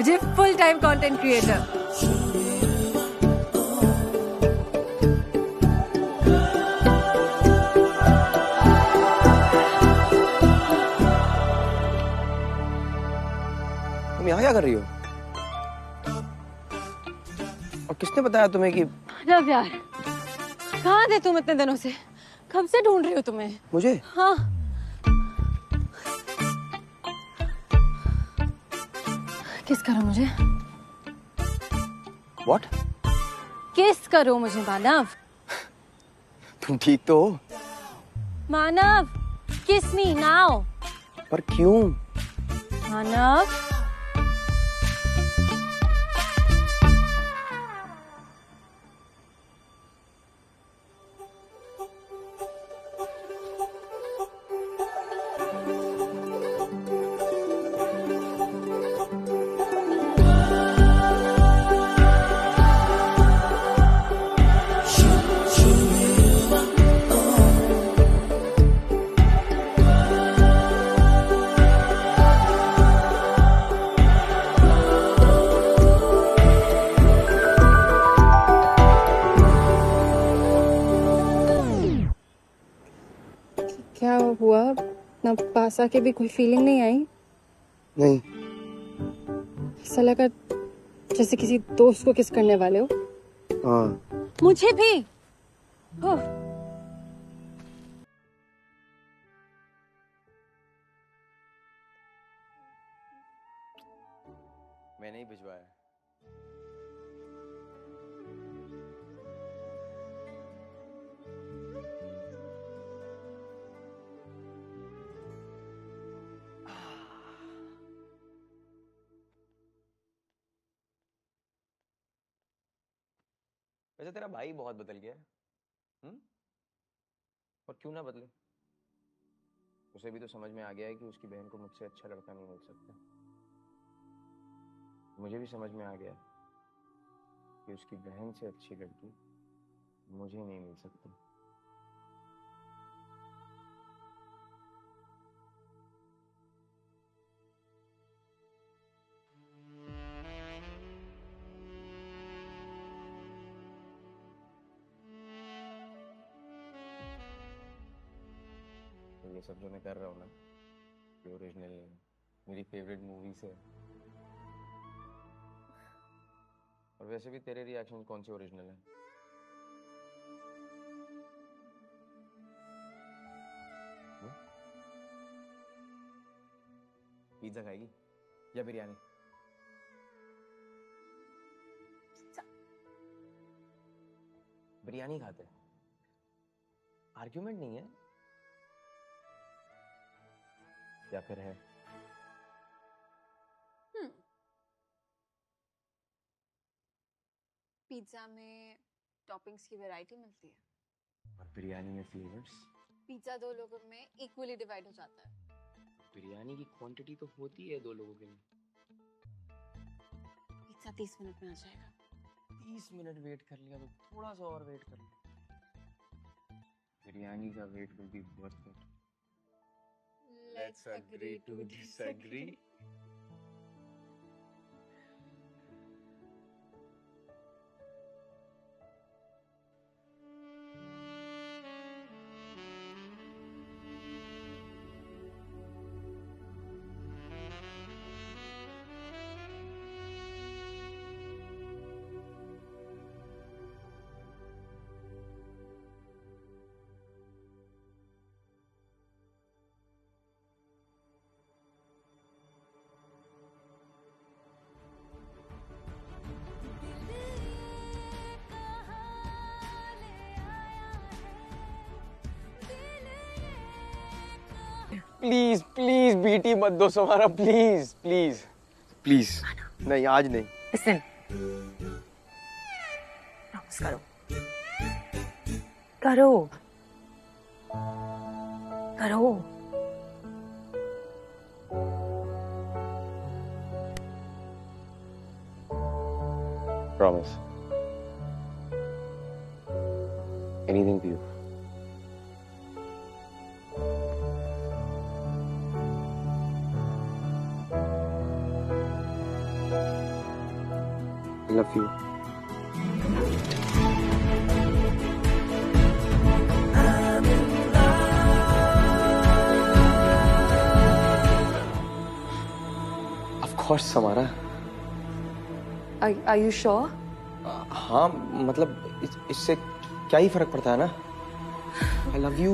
मुझे full time content creator. तुम यहाँ क्या कर रही हो? और किसने बताया तुम्हें कि रब यार, कहाँ थे तुम इतने दिनों से? कब से ढूंढ रही हो तुम्हें? मुझे? हाँ। किस करो मुझे? What? किस करो मुझे मानव? तुम ठीक तो हो? मानव, किस मी नाउ। पर क्यों? मानव, क्या हुआ? ना पास आके भी कोई फीलिंग नहीं आई? नहीं। ऐसा लगा जैसे किसी दोस्त को किस करने वाले हो। हाँ। मुझे भी। ओह, मैंने ही भिजवाया। वैसे तेरा भाई बहुत बदल गया है। और क्यों ना बदले? उसे भी तो समझ में आ गया है कि उसकी बहन को मुझसे अच्छा लड़का नहीं मिल सकता। मुझे भी समझ में आ गया कि उसकी बहन से अच्छी लड़की मुझे नहीं मिल सकती। तो ये सब जो मैं कर रहा हूँ ना, ये ओरिजिनल मेरी फेवरेट मूवी से। और वैसे भी तेरे रिएक्शन कौन से ओरिजिनल है? पिज्जा खाएगी या बिरयानी? बिरयानी खाते हैं। आर्ग्यूमेंट नहीं है। या फिर है? पिज्जा में टॉपिंग्स की वैरायटी मिलती है और बिरयानी में फ्लेवर्स। पिज्जा दो लोगों में इक्वली डिवाइड हो जाता है। बिरयानी की क्वांटिटी तो होती है 2 लोगों के लिए। पिज्जा 30 मिनट में आ जाएगा। 30 मिनट वेट कर लिया तो थोड़ा सा और वेट कर लिया। बिरयानी का wait will be worth it. Let's agree to disagree. Please please BT मत दो सवारा, प्लीज प्लीज प्लीज। नहीं आज नहीं। लिसन, प्रॉमिस करो। करो करो। Promise. Anything to you. Love you. Of course Samara. Are you sure? हाँ मतलब इससे क्या ही फर्क पड़ता है ना। I love you.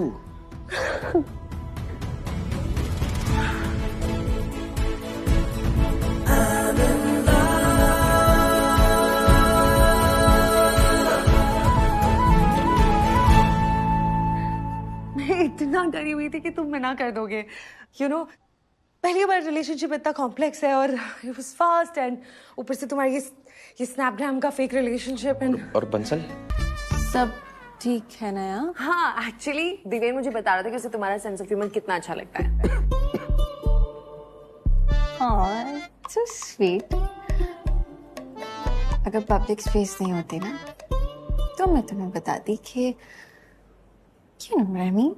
मैं इतना डरी हुई थी कि तुम मना कर दोगे। पहली बार रिलेशनशिप इतना कॉम्प्लेक्स है और इट वाज फास्ट एंड ऊपर से तुम्हारी ये स्नैपग्राम का फेक रिलेशनशिप एंड और बंसल सब ठीक है ना यार? हाँ, एक्चुअली दिवेन मुझे बता रहा था कि उसे तुम्हारा सेंस ऑफ ह्यूमर कितना अच्छा लगता है। हाँ, so sweet. अगर पब्लिक स्पेस नहीं होती ना तो मैं तुम्हें बताती कि you know what I mean?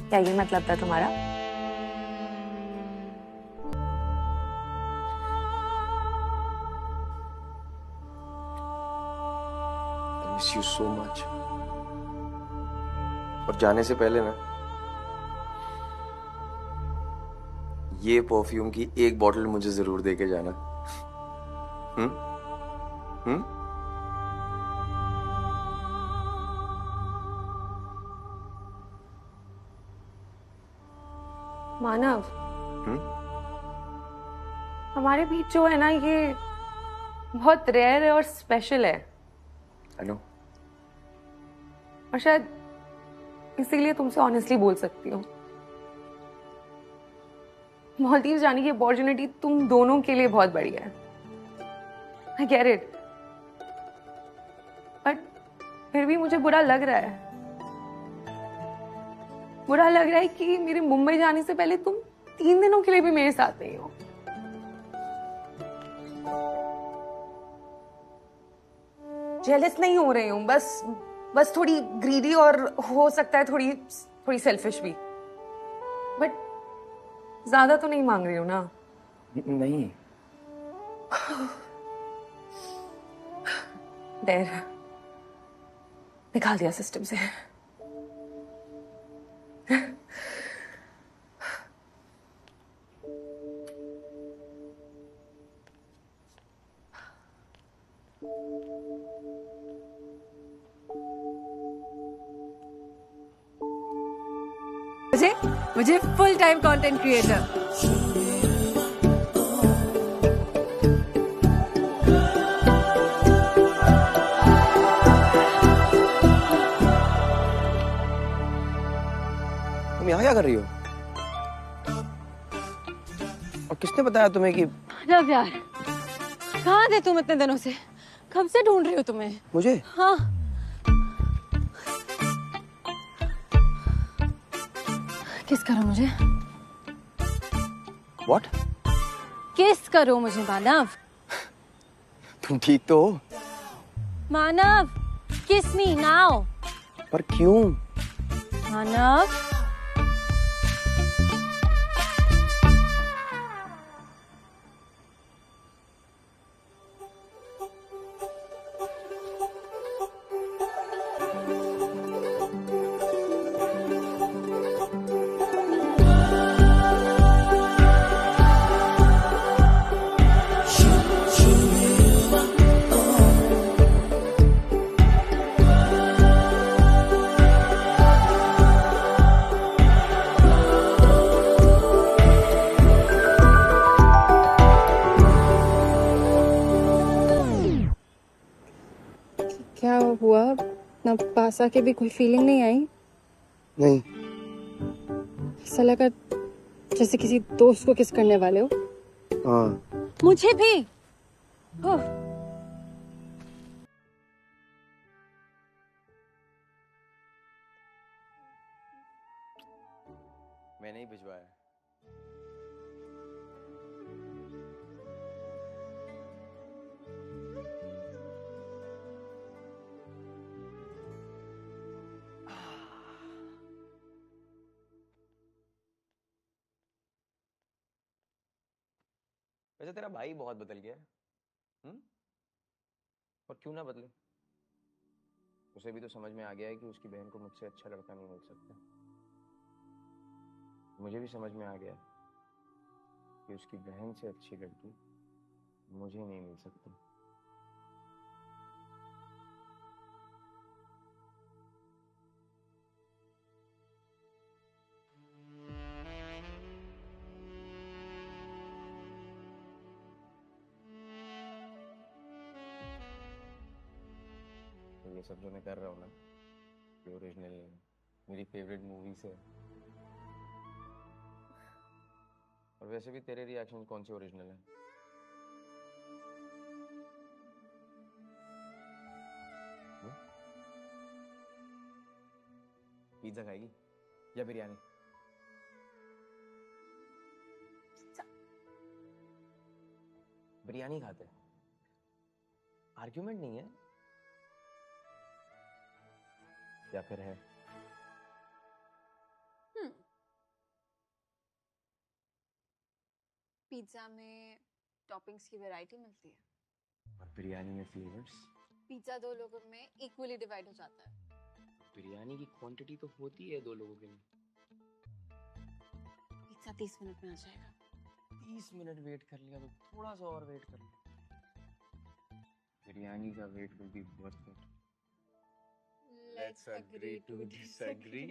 क्या ये मतलब था तुम्हारा? I miss you so much। और जाने से पहले ना ये परफ्यूम की एक बॉटल मुझे जरूर देके जाना। हम्म। मानव, हमारे बीच जो है ना ये बहुत रेयर है और स्पेशल है। I know। और शायद इसीलिए तुमसे ऑनेस्टली बोल सकती हूँ। मालदीव जाने की अपॉर्चुनिटी तुम दोनों के लिए बहुत बड़ी है। I get it। बट फिर भी मुझे बुरा लग रहा है। बुरा लग रहा है कि मेरे मुंबई जाने से पहले तुम 3 दिनों के लिए भी मेरे साथ नहीं हो। जेलस नहीं हो रही हूँ, बस थोड़ी ग्रीडी और हो सकता है थोड़ी सेल्फिश भी। बट ज्यादा तो नहीं मांग रही हूँ ना? नहीं। डेर निकाल दिया सिस्टम से। मुझे फुल टाइम कंटेंट क्रिएटर। तुम यहाँ क्या कर रही हो? और किसने बताया तुम्हें कि लव यार, कहाँ थे तुम इतने दिनों से? कब से ढूंढ रही हो तुम्हें? मुझे? हाँ, किस करो मुझे? What? किस करो मुझे मानव? तुम ठीक तो हो? मानव, किस मी नाउ। पर क्यों? मानव, क्या हुआ? ना पास आके भी कोई फीलिंग नहीं आई? नहीं। ऐसा लगा जैसे किसी दोस्त को किस करने वाले हो। हाँ। मुझे भी। ओह, मैंने ही भिजवाया। वैसे तेरा भाई बहुत बदल गया है। और क्यों ना बदले। उसे भी तो समझ में आ गया है कि उसकी बहन को मुझसे अच्छा लड़का नहीं मिल सकता। मुझे भी समझ में आ गया कि उसकी बहन से अच्छी लड़की मुझे नहीं मिल सकती। तो ये सब जो मैं कर रहा हूँ ना, ये ओरिजिनल मेरी फेवरेट मूवी से। और वैसे भी तेरे रिएक्शन कौन से ओरिजिनल है? पिज्जा खाएगी या बिरयानी? बिरयानी खाते हैं, आर्ग्यूमेंट नहीं है। या फिर है? पिज्जा में टॉपिंग्स की वैरायटी मिलती है और बिरयानी में फ्लेवर्स। पिज्जा दो लोगों में इक्वली डिवाइड हो जाता है। बिरयानी की क्वांटिटी तो होती है 2 लोगों के लिए। पिज्जा 30 मिनट में आ जाएगा। 30 मिनट वेट कर लिया तो थोड़ा सा और वेट कर लिया। बिरयानी का wait will be worth it. Let's agree to disagree.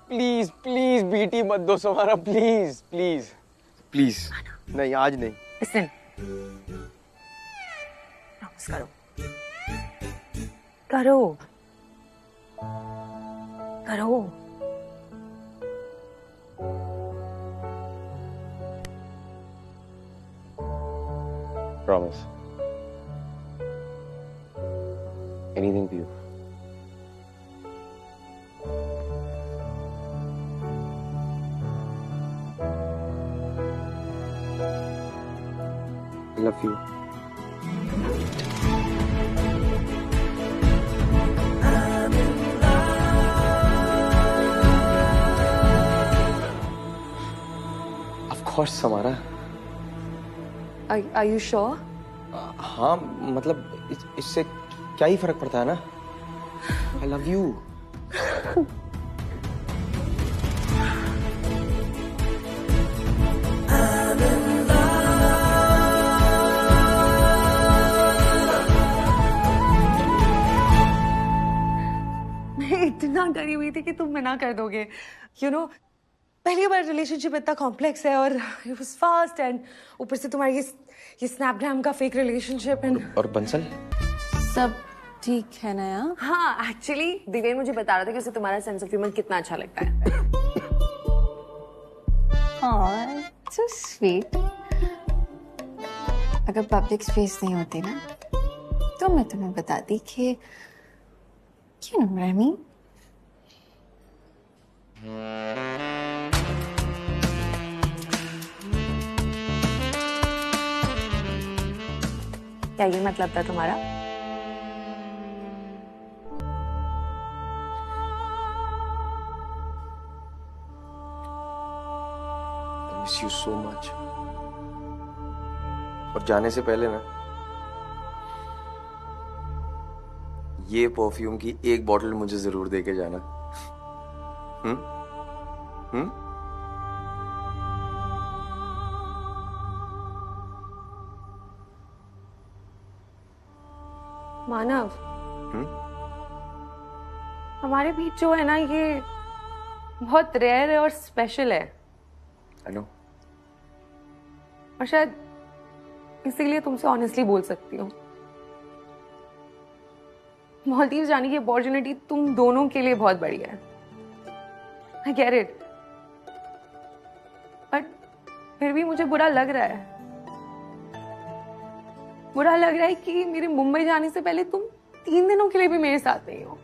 Please please BT मत दो समारा, प्लीज प्लीज प्लीज। नहीं आज नहीं। Listen. प्रॉमिस करो। करो करो। Promise. Anything for you. I love you. Of course, Samara. Are you sure? हाँ मतलब इससे क्या ही फर्क पड़ता है ना। I love you. मैं इतना डरी हुई थी कि तुम मना कर दोगे। पहली बार रिलेशनशिप इतना कॉम्प्लेक्स है और इट वाज फास्ट एंड ऊपर से तुम्हारी ये स्नैपग्राम का फेक रिलेशनशिप एंड और बंसल सब ठीक है ना यार? हाँ एक्चुअली दिवेन मुझे बता रहा था कि उसे तुम्हारा सेंस ऑफ ह्यूमर कितना अच्छा लगता है। हाँ, so sweet. अगर पब्लिक स्पेस नहीं होती ना तो मैं तुम्हें बताती कि you know what I mean? क्या ये मतलब था तुम्हारा? I miss you so much. और जाने से पहले ना ये परफ्यूम की एक बॉटल मुझे जरूर देके जाना। मानव, हमारे बीच जो है ना ये बहुत रेयर है और स्पेशल है। I know. और शायद इसीलिए तुमसे ऑनेस्टली बोल सकती हूँ। मालदीव जाने की अपॉर्चुनिटी तुम दोनों के लिए बहुत बढ़िया है। आई गेट इट, बट फिर भी मुझे बुरा लग रहा है। बुरा लग रहा है कि मेरे मुंबई जाने से पहले तुम 3 दिनों के लिए भी मेरे साथ नहीं हो।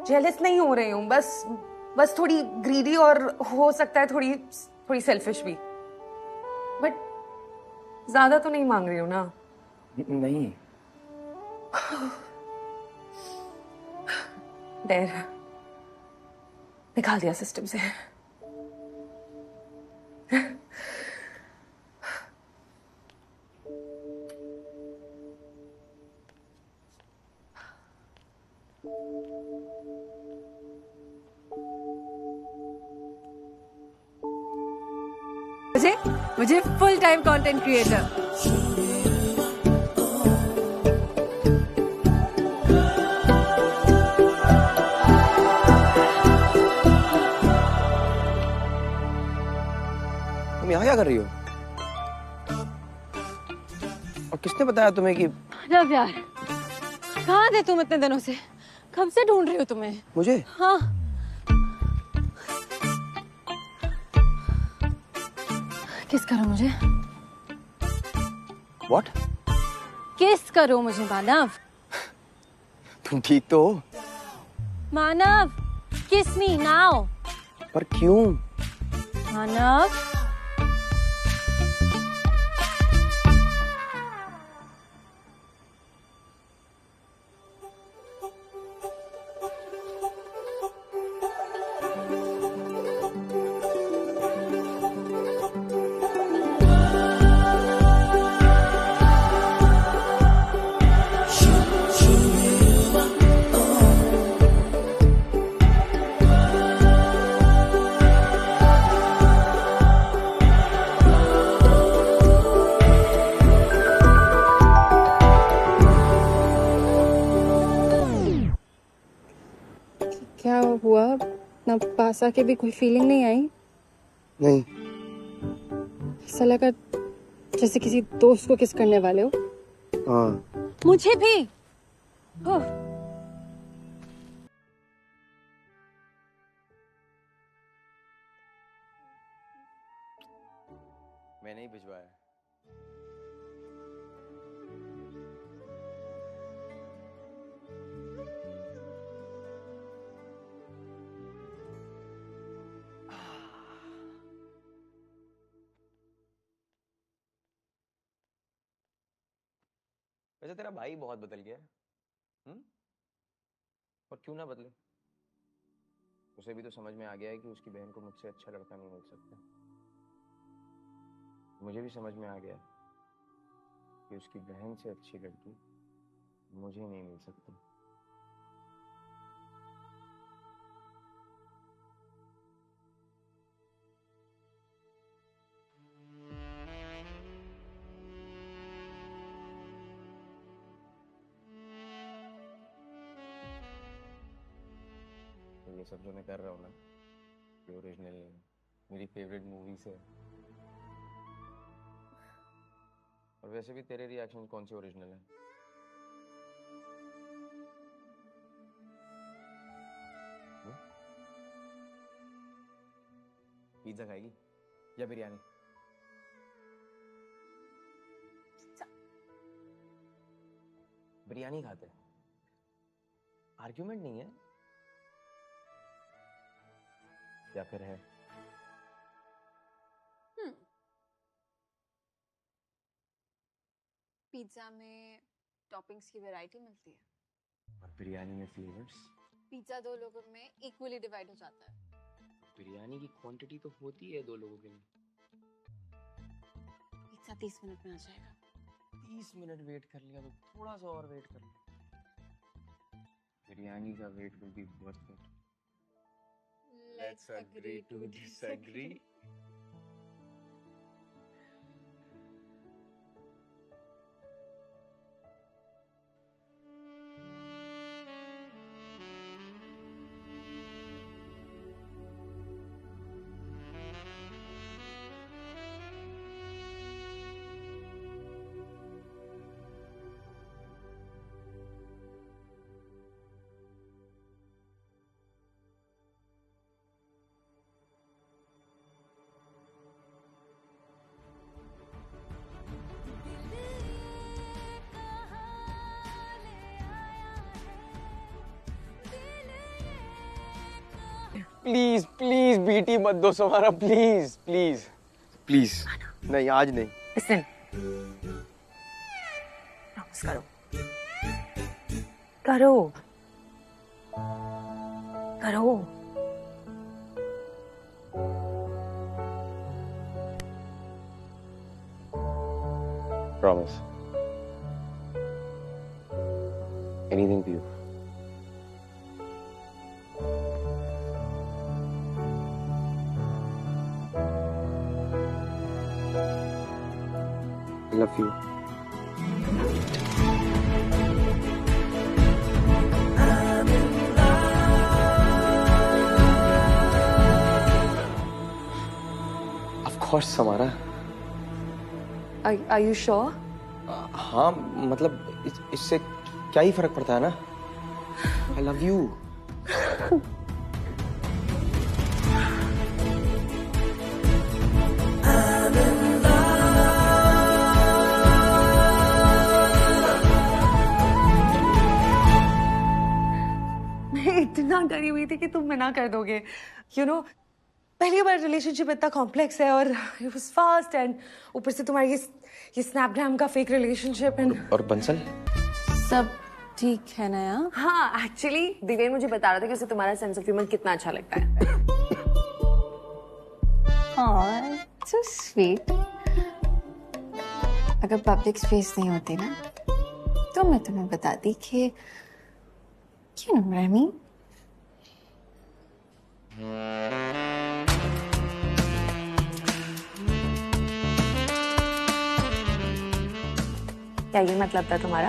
जेलस नहीं हो रही हूँ, बस थोड़ी ग्रीडी और हो सकता है थोड़ी सेल्फिश भी, बट ज्यादा तो नहीं मांग रही हूँ ना? नहीं। देर निकाल दिया सिस्टम से। मुझे फुल टाइम कंटेंट क्रिएटर। तुम यहाँ क्या कर रही हो? और किसने बताया तुम्हें कि रब यार, कहाँ थे तुम इतने दिनों से? कब से ढूंढ रही हो तुम्हें? मुझे? हाँ, किस करो मुझे? What? किस करो मुझे मानव? तुम ठीक तो हो? मानव, किस मी नाउ। पर क्यों? मानव, क्या हुआ? ना पास आके भी कोई फीलिंग नहीं आई? नहीं। ऐसा लगा जैसे किसी दोस्त को किस करने वाले हो। हाँ। मुझे भी। ओह, मैंने ही भिजवाया। वैसे तेरा भाई बहुत बदल गया है। और क्यों ना बदले? उसे भी तो समझ में आ गया है कि उसकी बहन को मुझसे अच्छा लड़का नहीं मिल सकता। मुझे भी समझ में आ गया कि उसकी बहन से अच्छी लड़की मुझे नहीं मिल सकती। तो ये सब जो मैं कर रहा हूँ ना, ये ओरिजिनल मेरी फेवरेट मूवी से। और वैसे भी तेरे रिएक्शन कौन से ओरिजिनल है? पिज्जा खाएगी या बिरयानी? बिरयानी खाते हैं, आर्ग्यूमेंट नहीं है। या फिर है? पिज्जा में टॉपिंग्स की वैरायटी मिलती है और बिरयानी में फ्लेवर्स। पिज्जा 2 लोगों में इक्वली डिवाइड हो जाता है। बिरयानी की क्वांटिटी तो होती है 2 लोगों के लिए। पिज्जा 30 मिनट में आ जाएगा। 30 मिनट वेट कर लिया तो थोड़ा सा और वेट कर लिया। बिरयानी का wait will be worth it. Let's agree to disagree. Please please BT मत दो समारा, प्लीज प्लीज प्लीज। नहीं आज नहीं। Listen. प्रॉमिस करो। करो। करो। Promise. Anything for you. I love you. Of course, Samara. Are you sure? हाँ मतलब इससे क्या ही फर्क पड़ता है ना। I love you. मैं इतना डरी हुई थी कि तुम मना कर दोगे। पहली बार रिलेशनशिप इतना कॉम्प्लेक्स है और इट वाज फास्ट एंड ऊपर से तुम्हारी ये स्नैपग्राम का फेक रिलेशनशिप एंड और बंसल सब ठीक है ना यार? हाँ एक्चुअली दिवेन मुझे बता रहा था कि उसे तुम्हारा सेंस ऑफ ह्यूमर कितना अच्छा लगता है। हाँ, so sweet. अगर पब्लिक स्पेस नहीं होती ना तो मैं तुम्हें बताती कि you know what I mean? क्या ये मतलब था तुम्हारा?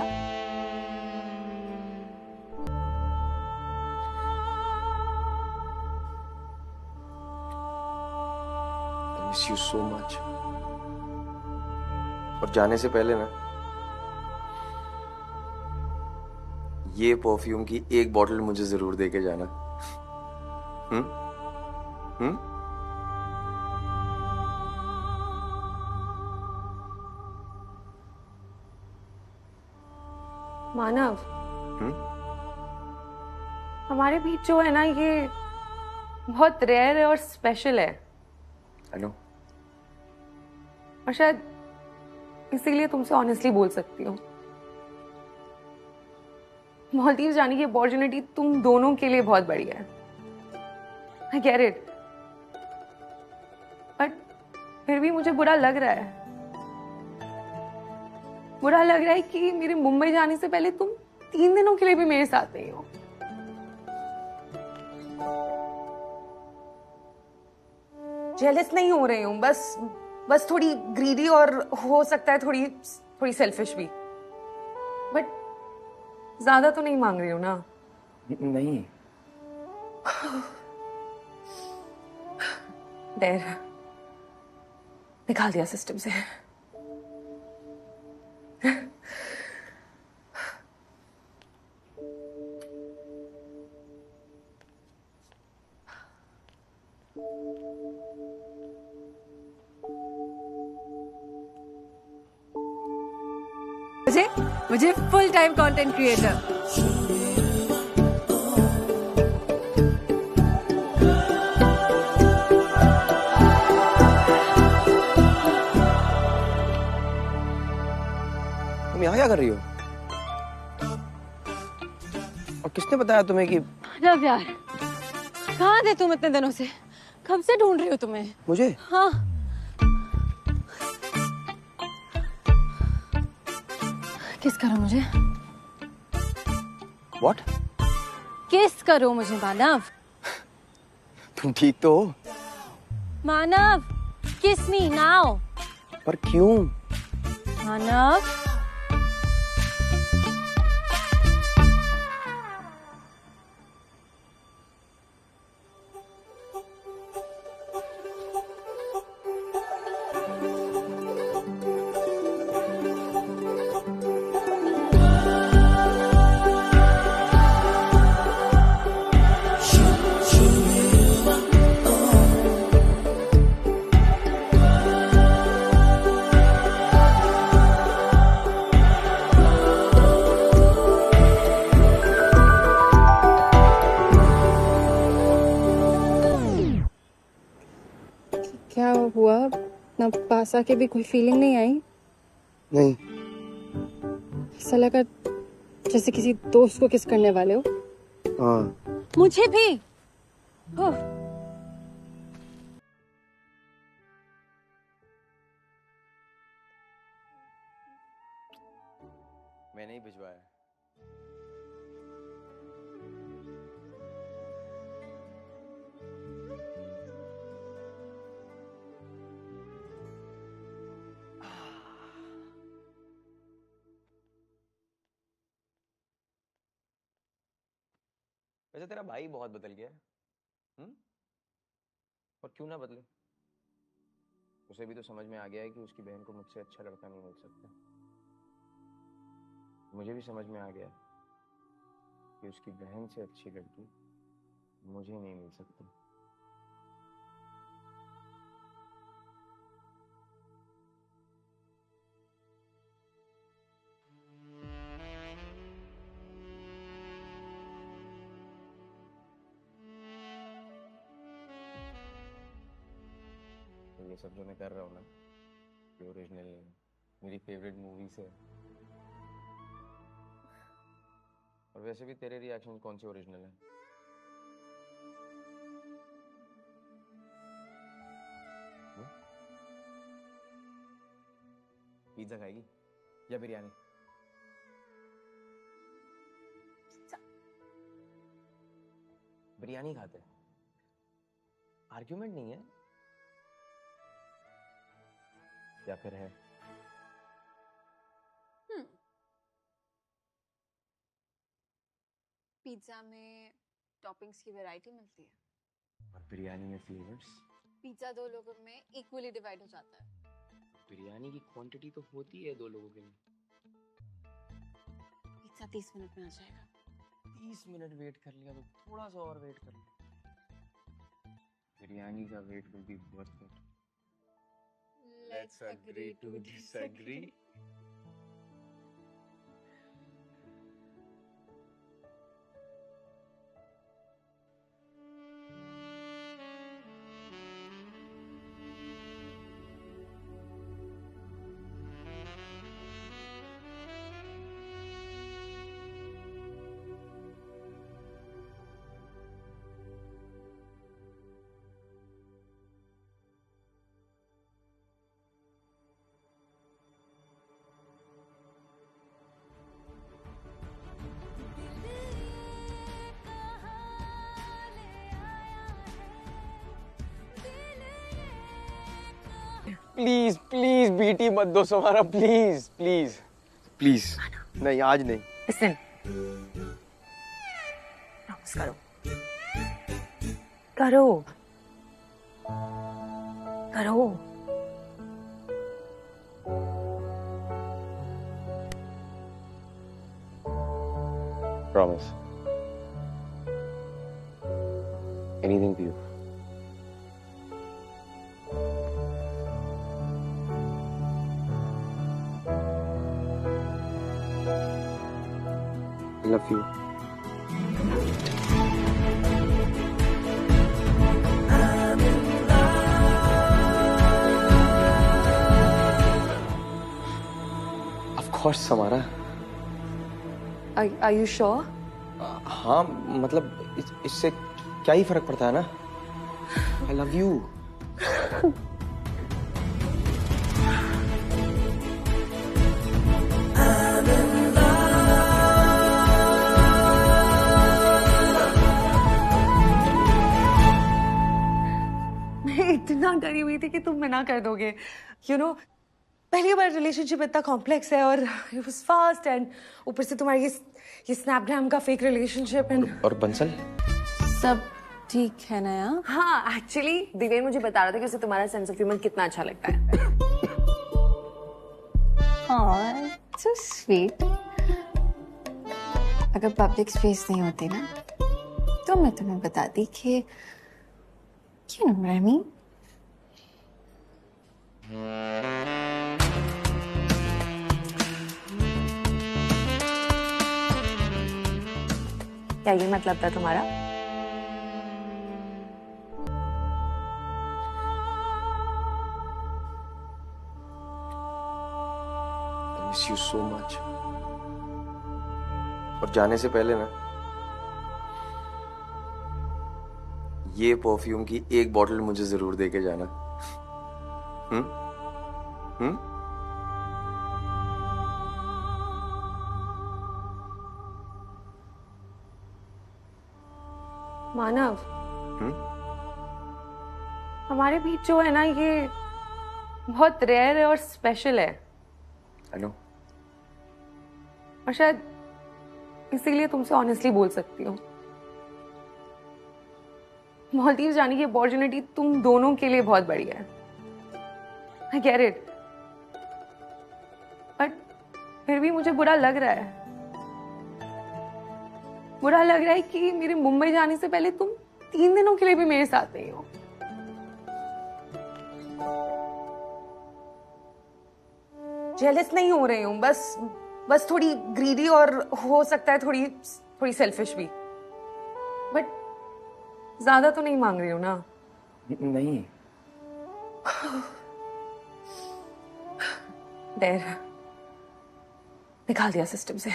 I miss you so much. और जाने से पहले ना ये परफ्यूम की एक बॉटल मुझे जरूर देके जाना। मानव, हमारे बीच जो है ना ये बहुत रेयर है और स्पेशल है। I know. और शायद इसीलिए तुमसे ऑनेस्टली बोल सकती हूँ। मालदीव जाने की अपॉर्चुनिटी तुम दोनों के लिए बहुत बढ़िया है। I get it. बट फिर भी मुझे बुरा लग रहा है। बुरा लग रहा है कि मेरे मुंबई जाने से पहले तुम 3 दिनों के लिए भी मेरे साथ नहीं हो। जेलस नहीं हो रही हूँ, बस थोड़ी ग्रीडी और हो सकता है थोड़ी सेल्फिश भी। बट ज्यादा तो नहीं मांग रही हूँ ना? नहीं। देर निकाल दिया सिस्टम से। मुझे फुल टाइम कंटेंट क्रिएटर। तुम यहाँ क्या कर रही हो? और किसने बताया तुम्हें कि रब यार, कहाँ थे तुम इतने दिनों से? कब से ढूंढ रही हो तुम्हें? मुझे? हाँ। किस करो मुझे? What? किस करो मुझे मानव? तुम ठीक तो हो? मानव, किस मी नाउ। पर क्यों? मानव, ना पास आके भी कोई फीलिंग नहीं आई? नहीं। ऐसा लगा जैसे किसी दोस्त को किस करने वाले हो। हाँ। मुझे भी। ओह, मैंने ही भिजवाया। वैसे तेरा भाई बहुत बदल गया है। और क्यों ना बदले? उसे भी तो समझ में आ गया है कि उसकी बहन को मुझसे अच्छा लड़का नहीं मिल सकता। मुझे भी समझ में आ गया कि उसकी बहन से अच्छी लड़की मुझे नहीं मिल सकती। तो ये सब जो मैं कर रहा हूँ ना, ये ओरिजिनल मेरी फेवरेट मूवी से। और वैसे भी तेरे रिएक्शन कौन से ओरिजिनल है? पिज्जा खाएगी या बिरयानी? बिरयानी खाते हैं। आर्ग्यूमेंट नहीं है। या फिर है? पिज्जा में टॉपिंग्स की वैरायटी मिलती है और बिरयानी में फ्लेवर्स। पिज्जा दो लोगों में इक्वली डिवाइड हो जाता है। बिरयानी की क्वांटिटी तो होती है 2 लोगों के लिए। पिज्जा 30 मिनट में आ जाएगा। 30 मिनट वेट कर लिया तो थोड़ा सा और वेट कर लिया। बिरयानी का wait will be worth it. Let's agree to disagree. Please please BT मत दो समारा, प्लीज प्लीज प्लीज। नहीं आज नहीं। Listen. प्रॉमिस करो। करो। करो। Promise. Anything for you. I love you. Of course, Samara. Are you sure? हाँ मतलब इससे क्या ही फर्क पड़ता है ना। I love you. मैं इतना डरी हुई थी कि तुम मना कर दोगे। पहली बार रिलेशनशिप इतना कॉम्प्लेक्स है और इट वाज फास्ट एंड ऊपर से तुम्हारी ये स्नैपग्राम का फेक रिलेशनशिप एंड और बंसल सब ठीक है ना यार? हाँ, एक्चुअली दिवेन मुझे बता रहा था कि उसे तुम्हारा सेंस ऑफ ह्यूमर कितना अच्छा लगता है। हाँ, सो स्वीट। अगर पब्लिक स्पेस नहीं होती ना तो मैं तुम्हें बताती कि you know what I mean? क्या ये मतलब था तुम्हारा? Miss you so much. और जाने से पहले ना ये परफ्यूम की एक बॉटल मुझे जरूर देके जाना। हम्म? हम्म? मानव, हम्म? हमारे बीच जो है ना, ये बहुत रेयर है और स्पेशल है। I know. और शायद इसीलिए तुमसे ऑनेस्टली बोल सकती हूँ। मालदीव जाने की अपॉर्चुनिटी तुम दोनों के लिए बहुत बढ़िया है। आई गेट इट, बट फिर भी मुझे बुरा लग रहा है। बुरा लग रहा है कि मेरे मुंबई जाने से पहले तुम 3 दिनों के लिए भी मेरे साथ नहीं हो। जेलस नहीं हो रही हूँ, बस थोड़ी ग्रीडी और हो सकता है थोड़ी थोड़ी सेल्फिश भी, बट ज्यादा तो नहीं मांग रही हूँ ना। नहीं। देर निकाल दिया सिस्टम से।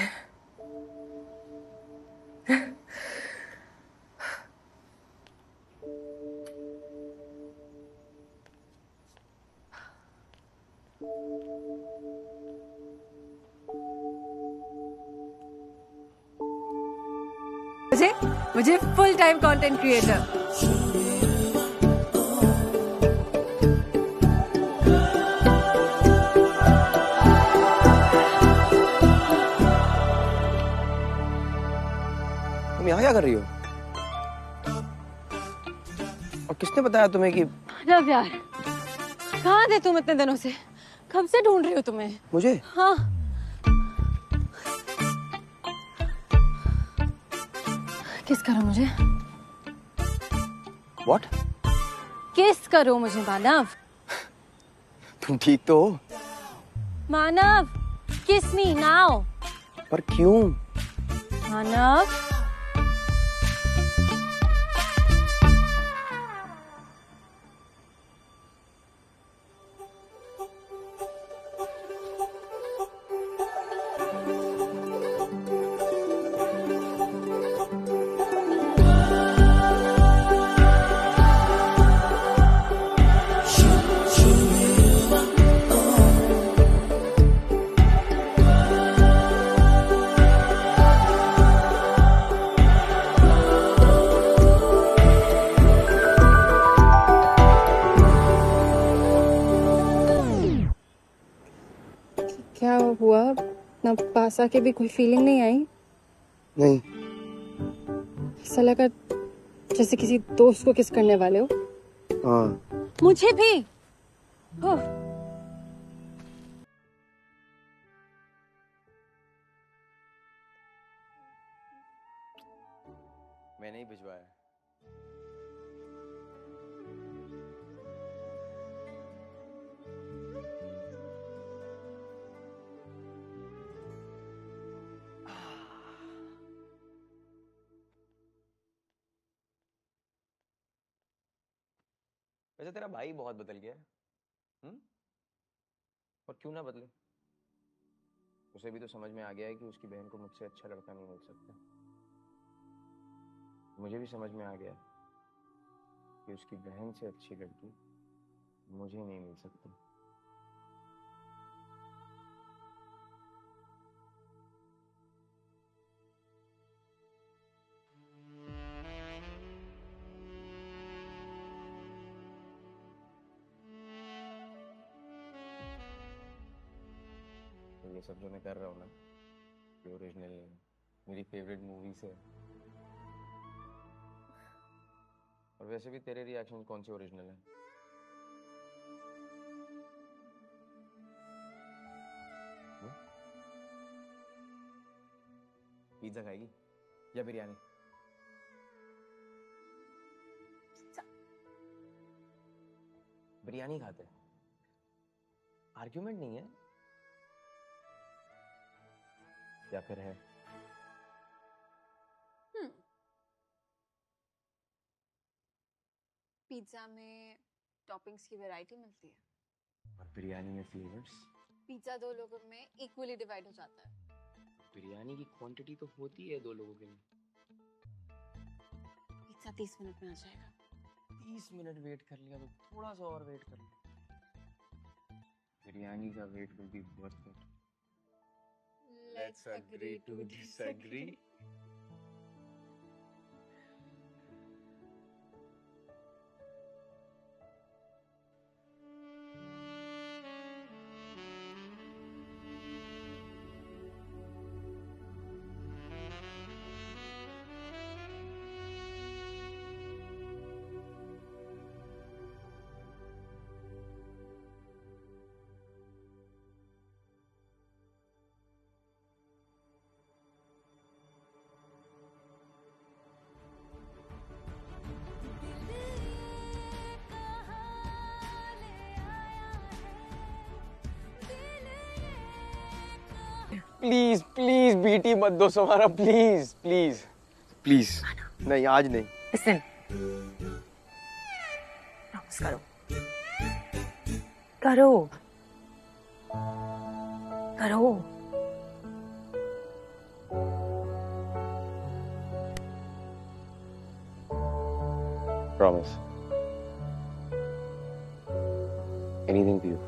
मुझे मुझे फुल टाइम कंटेंट क्रिएटर। तुम यहाँ क्या कर रही हो? और किसने बताया तुम्हें कि रब यार, कहाँ थे तुम इतने दिनों से? कब से ढूंढ रही हो तुम्हें? मुझे? हाँ, किस करो मुझे? What? किस करो मुझे मानव? तुम ठीक तो हो? मानव, किस मी नाउ। पर क्यों? मानव, क्या हुआ? ना पास आके भी कोई फीलिंग नहीं आई? नहीं। ऐसा लगा जैसे किसी दोस्त को किस करने वाले हो। हाँ। मुझे भी। ओह, मैंने ही भिजवाया। वैसे तेरा भाई बहुत बदल गया है। हम्म? और क्यों ना बदले? उसे भी तो समझ में आ गया है कि उसकी बहन को मुझसे अच्छा लड़का नहीं मिल सकता। मुझे भी समझ में आ गया कि उसकी बहन से अच्छी लड़की मुझे नहीं मिल सकती। तो ये सब जो मैं कर रहा हूँ ना, ये ओरिजिनल मेरी फेवरेट मूवी से। और वैसे भी तेरे रिएक्शन कौन से ओरिजिनल है? पिज्जा खाएगी या बिरयानी? बिरयानी खाते हैं, आर्ग्यूमेंट नहीं है। या फिर है? पिज्जा में टॉपिंग्स की वैरायटी मिलती है और बिरयानी में फ्लेवर्स। पिज्जा 2 लोगों में इक्वली डिवाइड हो जाता है। बिरयानी की क्वांटिटी तो होती है 2 लोगों के लिए। पिज्जा 30 मिनट में आ जाएगा। 30 मिनट वेट कर लिया तो थोड़ा सा और वेट कर लो। बिरयानी का wait will be worth it. Let's agree to disagree. Please please BT मत दो समारा, प्लीज प्लीज प्लीज। नहीं आज नहीं। Listen. प्रॉमिस करो। करो। करो। Promise. Anything for you.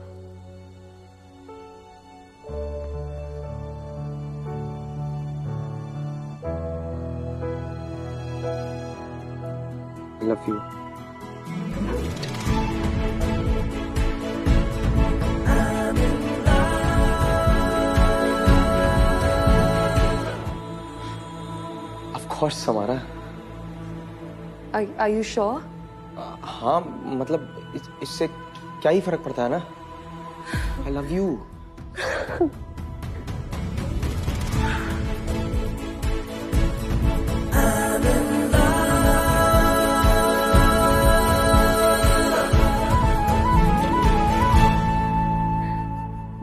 I love you. Of course, Samara. Are you sure? हाँ मतलब इससे क्या ही फर्क पड़ता है ना। I love you.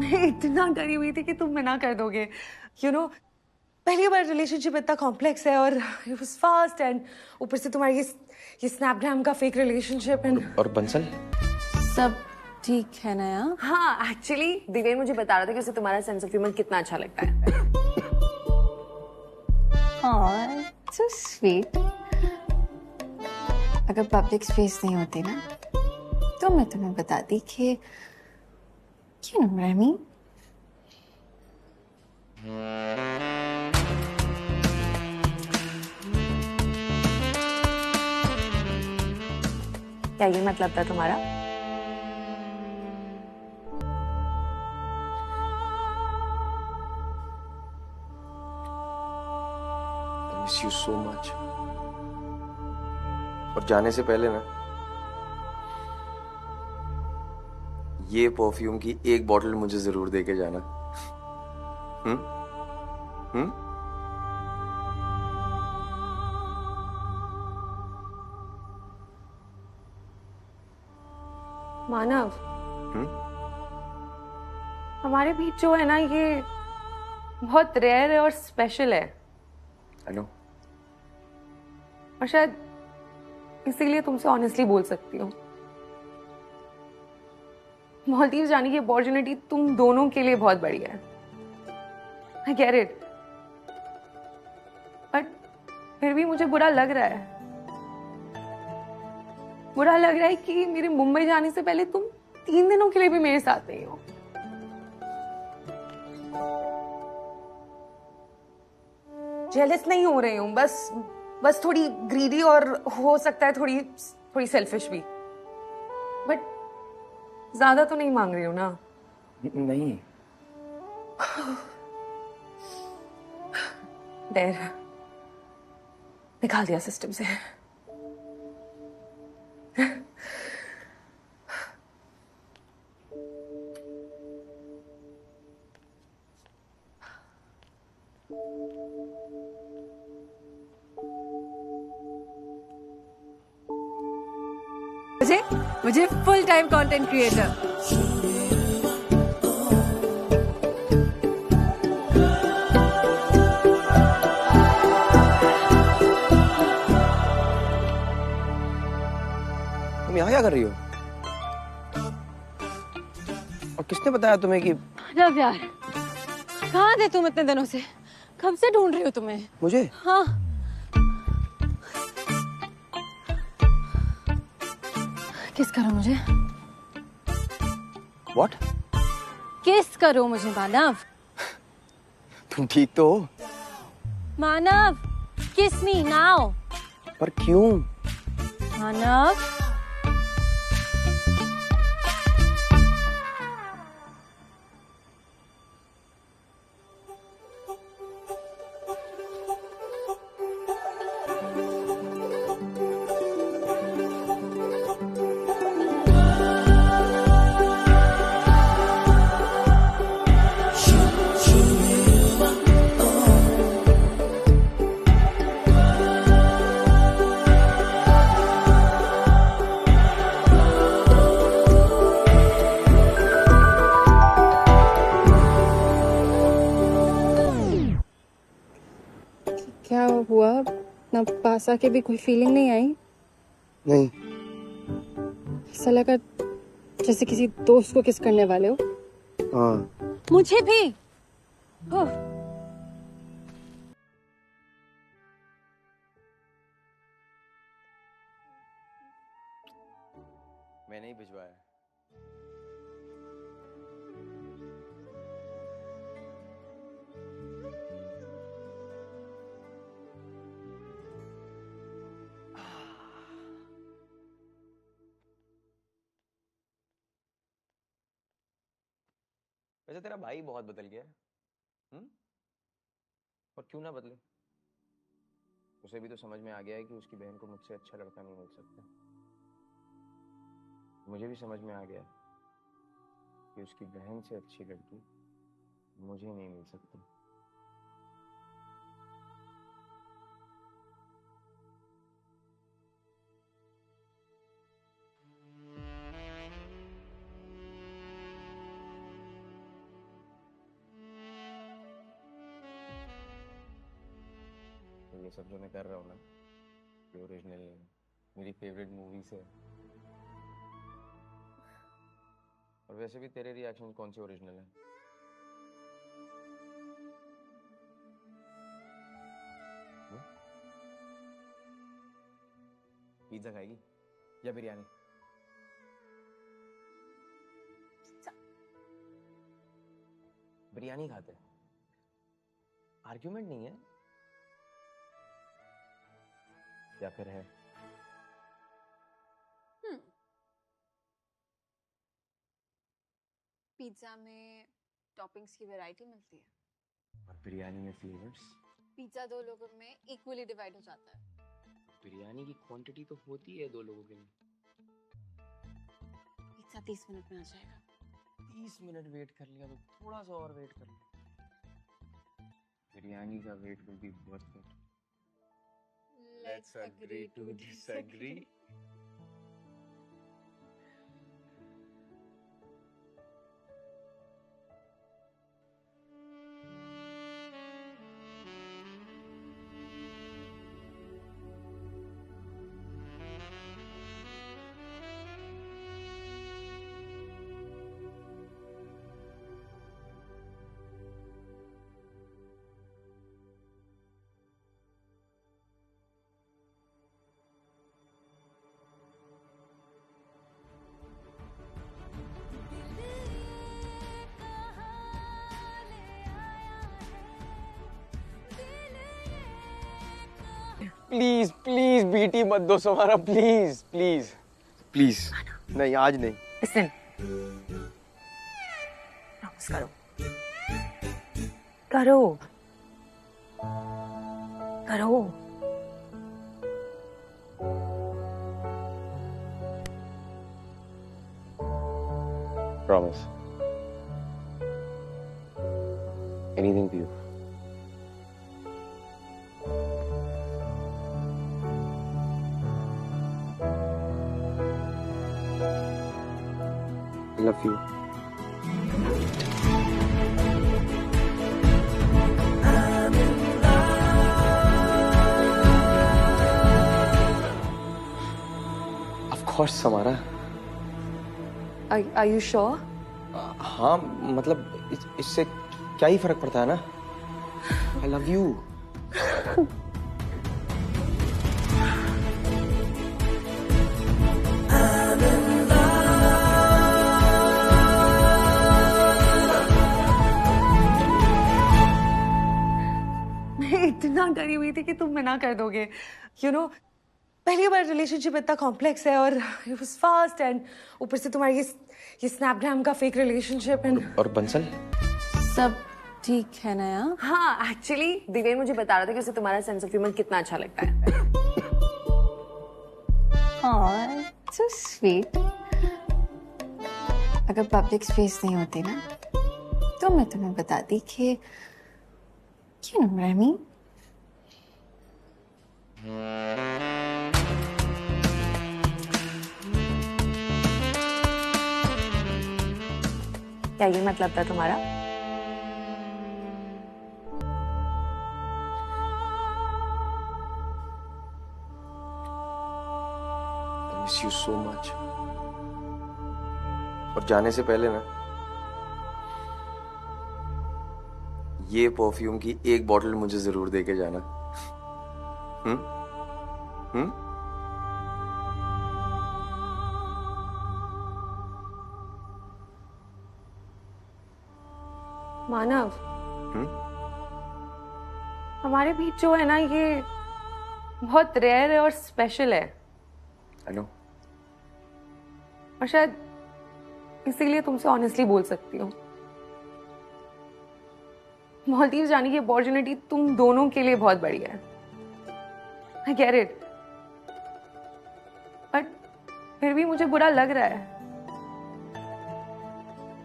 मैं इतना डरी हुई थी कि तुम मना कर दोगे। पहली बार रिलेशनशिप इतना कॉम्प्लेक्स है और इट वाज फास्ट एंड ऊपर से तुम्हारी ये स्नैपग्राम का फेक रिलेशनशिप एंड और बंसल सब ठीक है ना यार? हाँ, एक्चुअली दिवेन मुझे बता रहा था कि उसे तुम्हारा सेंस ऑफ ह्यूमर कितना अच्छा लगता है। हाँ, सो स्वीट। अगर पब्लिक स्पेस नहीं होती ना तो मैं तुम्हें बताती कि you know what I mean? क्या ये मतलब था तुम्हारा? I miss you so much. और जाने से पहले ना ये परफ्यूम की एक बॉटल मुझे जरूर देके जाना। मानव, हमारे बीच जो है ना ये बहुत रेयर है और स्पेशल है। I know. और शायद इसीलिए तुमसे ऑनेस्टली बोल सकती हूँ। मालदीव जाने की अपॉर्चुनिटी तुम दोनों के लिए बहुत बढ़िया है। I get it. बट फिर भी मुझे बुरा लग रहा है। बुरा लग रहा है कि मेरे मुंबई जाने से पहले तुम 3 दिनों के लिए भी मेरे साथ नहीं हो। जेलस नहीं हो रही हूँ, बस थोड़ी ग्रीडी और हो सकता है थोड़ी सेल्फिश भी। बट ज्यादा तो नहीं मांग रही हूँ ना? नहीं। देर निकाल दिया सिस्टम से। मुझे फुल टाइम कंटेंट क्रिएटर। तुम यहाँ क्या कर रही हो? और किसने बताया तुम्हें कि लव यार, कहाँ थे तुम इतने दिनों से? कब से ढूंढ रही हो तुम्हें? मुझे? हाँ। किस करो मुझे? What? किस करो मुझे मानव? तुम ठीक तो हो? मानव, किस मी नाउ। पर क्यों? मानव, क्या हुआ? ना पास आके भी कोई फीलिंग नहीं आई? नहीं। ऐसा लगा जैसे किसी दोस्त को किस करने वाले हो। हाँ। मुझे भी। ओह, मैंने ही भिजवाया। वैसे तेरा भाई बहुत बदल गया है। और क्यों ना बदले? उसे भी तो समझ में आ गया है कि उसकी बहन को मुझसे अच्छा लड़का नहीं मिल सकता। मुझे भी समझ में आ गया कि उसकी बहन से अच्छी लड़की मुझे नहीं मिल सकती। तो ये सब जो मैं कर रहा हूँ ना, ये ओरिजिनल मेरी फेवरेट मूवी से। और वैसे भी तेरे रिएक्शन कौन से ओरिजिनल है? पिज्जा खाएगी या बिरयानी? बिरयानी खाते हैं। आर्ग्यूमेंट नहीं है या फिर है? पिज्जा में टॉपिंग्स की वैरायटी मिलती है और बिरयानी में फ्लेवर्स। पिज्जा दो लोगों में इक्वली डिवाइड हो जाता है। बिरयानी की क्वांटिटी तो होती है 2 लोगों के लिए। पिज्जा 30 मिनट में आ जाएगा। 30 मिनट वेट कर लिया तो थोड़ा सा और वेट कर लिया। बिरयानी का wait will be worth it. Let's agree to disagree. Please please BT मत दो समारा, प्लीज प्लीज प्लीज। नहीं आज नहीं। Listen. प्रॉमिस करो। करो। करो। Promise. Anything for you. I love you. Of course, Samara. Are you sure? हाँ मतलब इससे क्या ही फर्क पड़ता है ना। I love you. मैं इतना डरी हुई थी कि तुम मना कर दोगे। पहली बार रिलेशनशिप इतना कॉम्प्लेक्स है और इट वाज फास्ट एंड ऊपर से तुम्हारी ये स्नैपग्राम का फेक रिलेशनशिप एंड और बंसल? सब ठीक है ना यार? हाँ, एक्चुअली दिवेन मुझे बता रहा था कि उसे तुम्हारा सेंस ऑफ ह्यूमर कितना अच्छा लगता है। हाँ, सो स्वीट। अगर पब्लिक स्पेस नहीं होती ना तो मैं तुम्हें बताती कि you know what I mean? क्या ये मतलब था तुम्हारा? I miss you so much. और जाने से पहले ना ये परफ्यूम की एक बॉटल मुझे जरूर देके जाना। हम्म? हम्म? मानव, हम्म? हमारे बीच जो है ना ये बहुत रेयर है और स्पेशल है I know. और शायद इसीलिए तुमसे ऑनेस्टली बोल सकती हूँ। मालदीव जाने की अपॉर्चुनिटी तुम दोनों के लिए बहुत बड़ी है। I get it. बट फिर भी मुझे बुरा लग रहा है।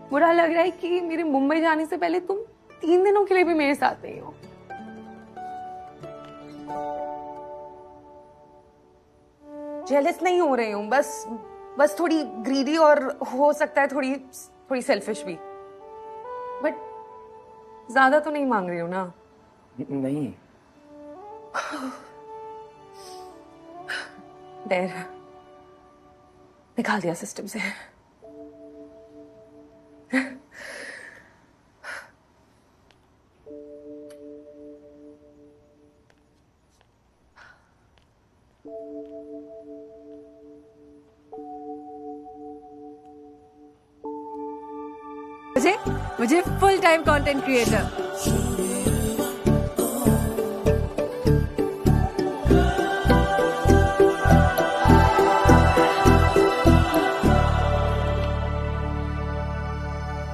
बुरा लग रहा है कि मेरे मुंबई जाने से पहले तुम 3 दिनों के लिए भी मेरे साथ नहीं हो। जेलस नहीं हो रही हूँ, बस थोड़ी ग्रीडी और हो सकता है थोड़ी सेल्फिश भी। बट ज्यादा तो नहीं मांग रही हूँ ना? नहीं। देर निकाल दिया सिस्टम से। मुझे फुल टाइम कंटेंट क्रिएटर।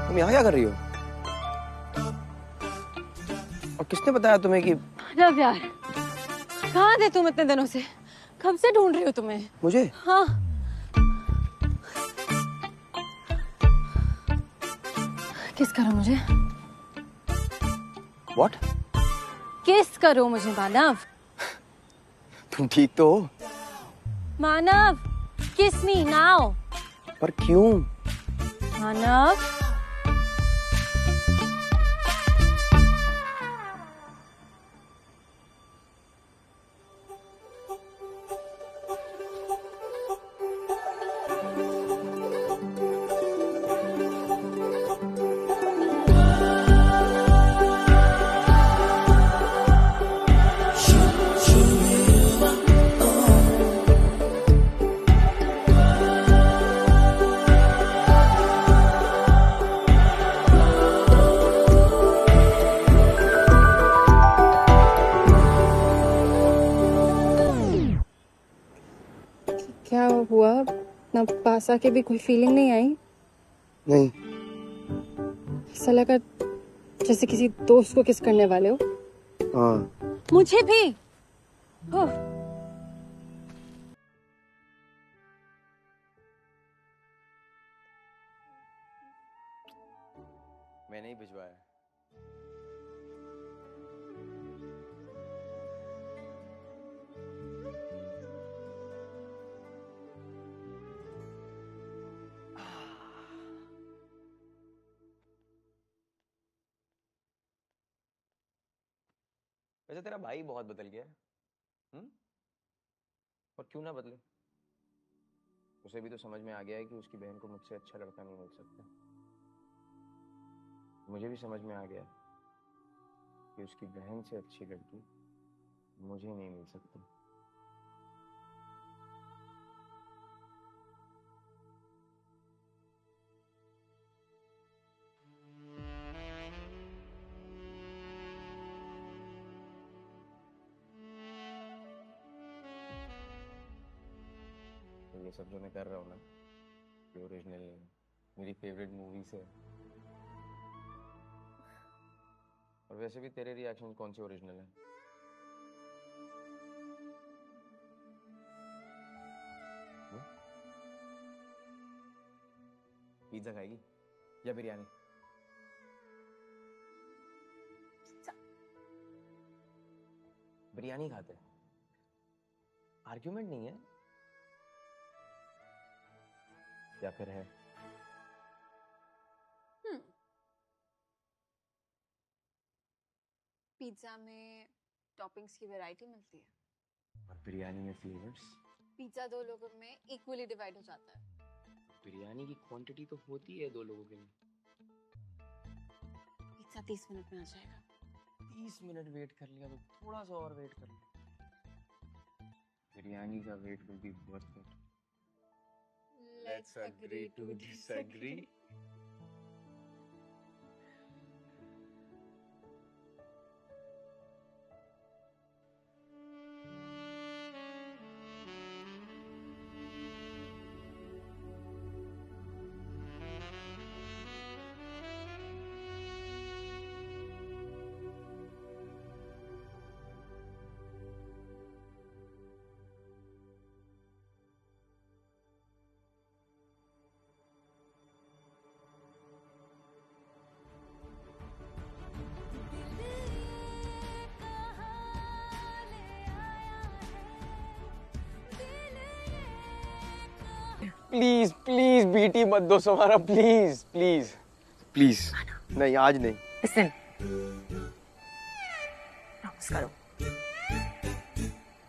तुम यहाँ क्या कर रही हो? और किसने बताया तुम्हें कि रब यार, कहाँ थे तुम इतने दिनों से? कब से ढूंढ रही हो तुम्हें? मुझे? हाँ। किस करो मुझे? What? किस करो मुझे मानव? तुम ठीक तो हो? मानव, किस मी नाउ। पर क्यों? मानव, क्या हुआ? ना पास आके भी कोई फीलिंग नहीं आई? नहीं। ऐसा लगा जैसे किसी दोस्त को किस करने वाले हो। हाँ। मुझे भी। ओह, मैंने ही भिजवाया। वैसे तेरा भाई बहुत बदल गया है। और क्यों ना बदले? उसे भी तो समझ में आ गया है कि उसकी बहन को मुझसे अच्छा लड़का नहीं मिल सकता। मुझे भी समझ में आ गया कि उसकी बहन से अच्छी लड़की मुझे नहीं मिल सकती। तो ये सब जो मैं कर रहा हूँ ना, ये ओरिजिनल मेरी फेवरेट मूवी से। और वैसे भी तेरे रिएक्शन कौन से ओरिजिनल है? पिज्जा खाएगी या बिरयानी? बिरयानी खाते हैं, आर्ग्यूमेंट नहीं है। या फिर है? पिज्जा में टॉपिंग्स की वैरायटी मिलती है और बिरयानी में फ्लेवर्स। पिज्जा दो लोगों में इक्वली डिवाइड हो जाता है। बिरयानी की क्वांटिटी तो होती है 2 लोगों के लिए। पिज्जा 30 मिनट में आ जाएगा। 30 मिनट वेट कर लिया तो थोड़ा सा और वेट कर लिया। बिरयानी का wait will be worth it. Let's agree to disagree. Please please BT मत दो समारा, प्लीज प्लीज प्लीज। नहीं आज नहीं। Listen. प्रॉमिस करो।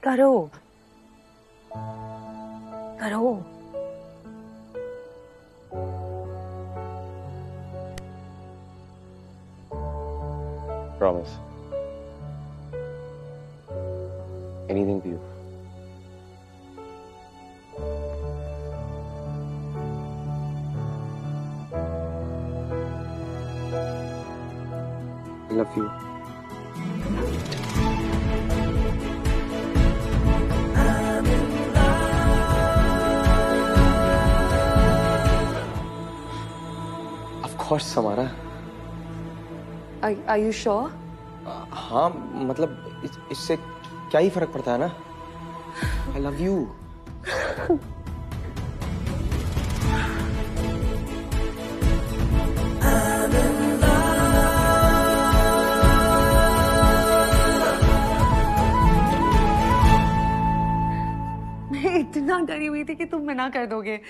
करो करो। Promise. Anything for you. I love you. Of course, Samara. Are you sure? हाँ मतलब इससे क्या ही फर्क पड़ता है ना। I love you. मैं इतना डरी हुई थी कि तुम मना कर दोगे।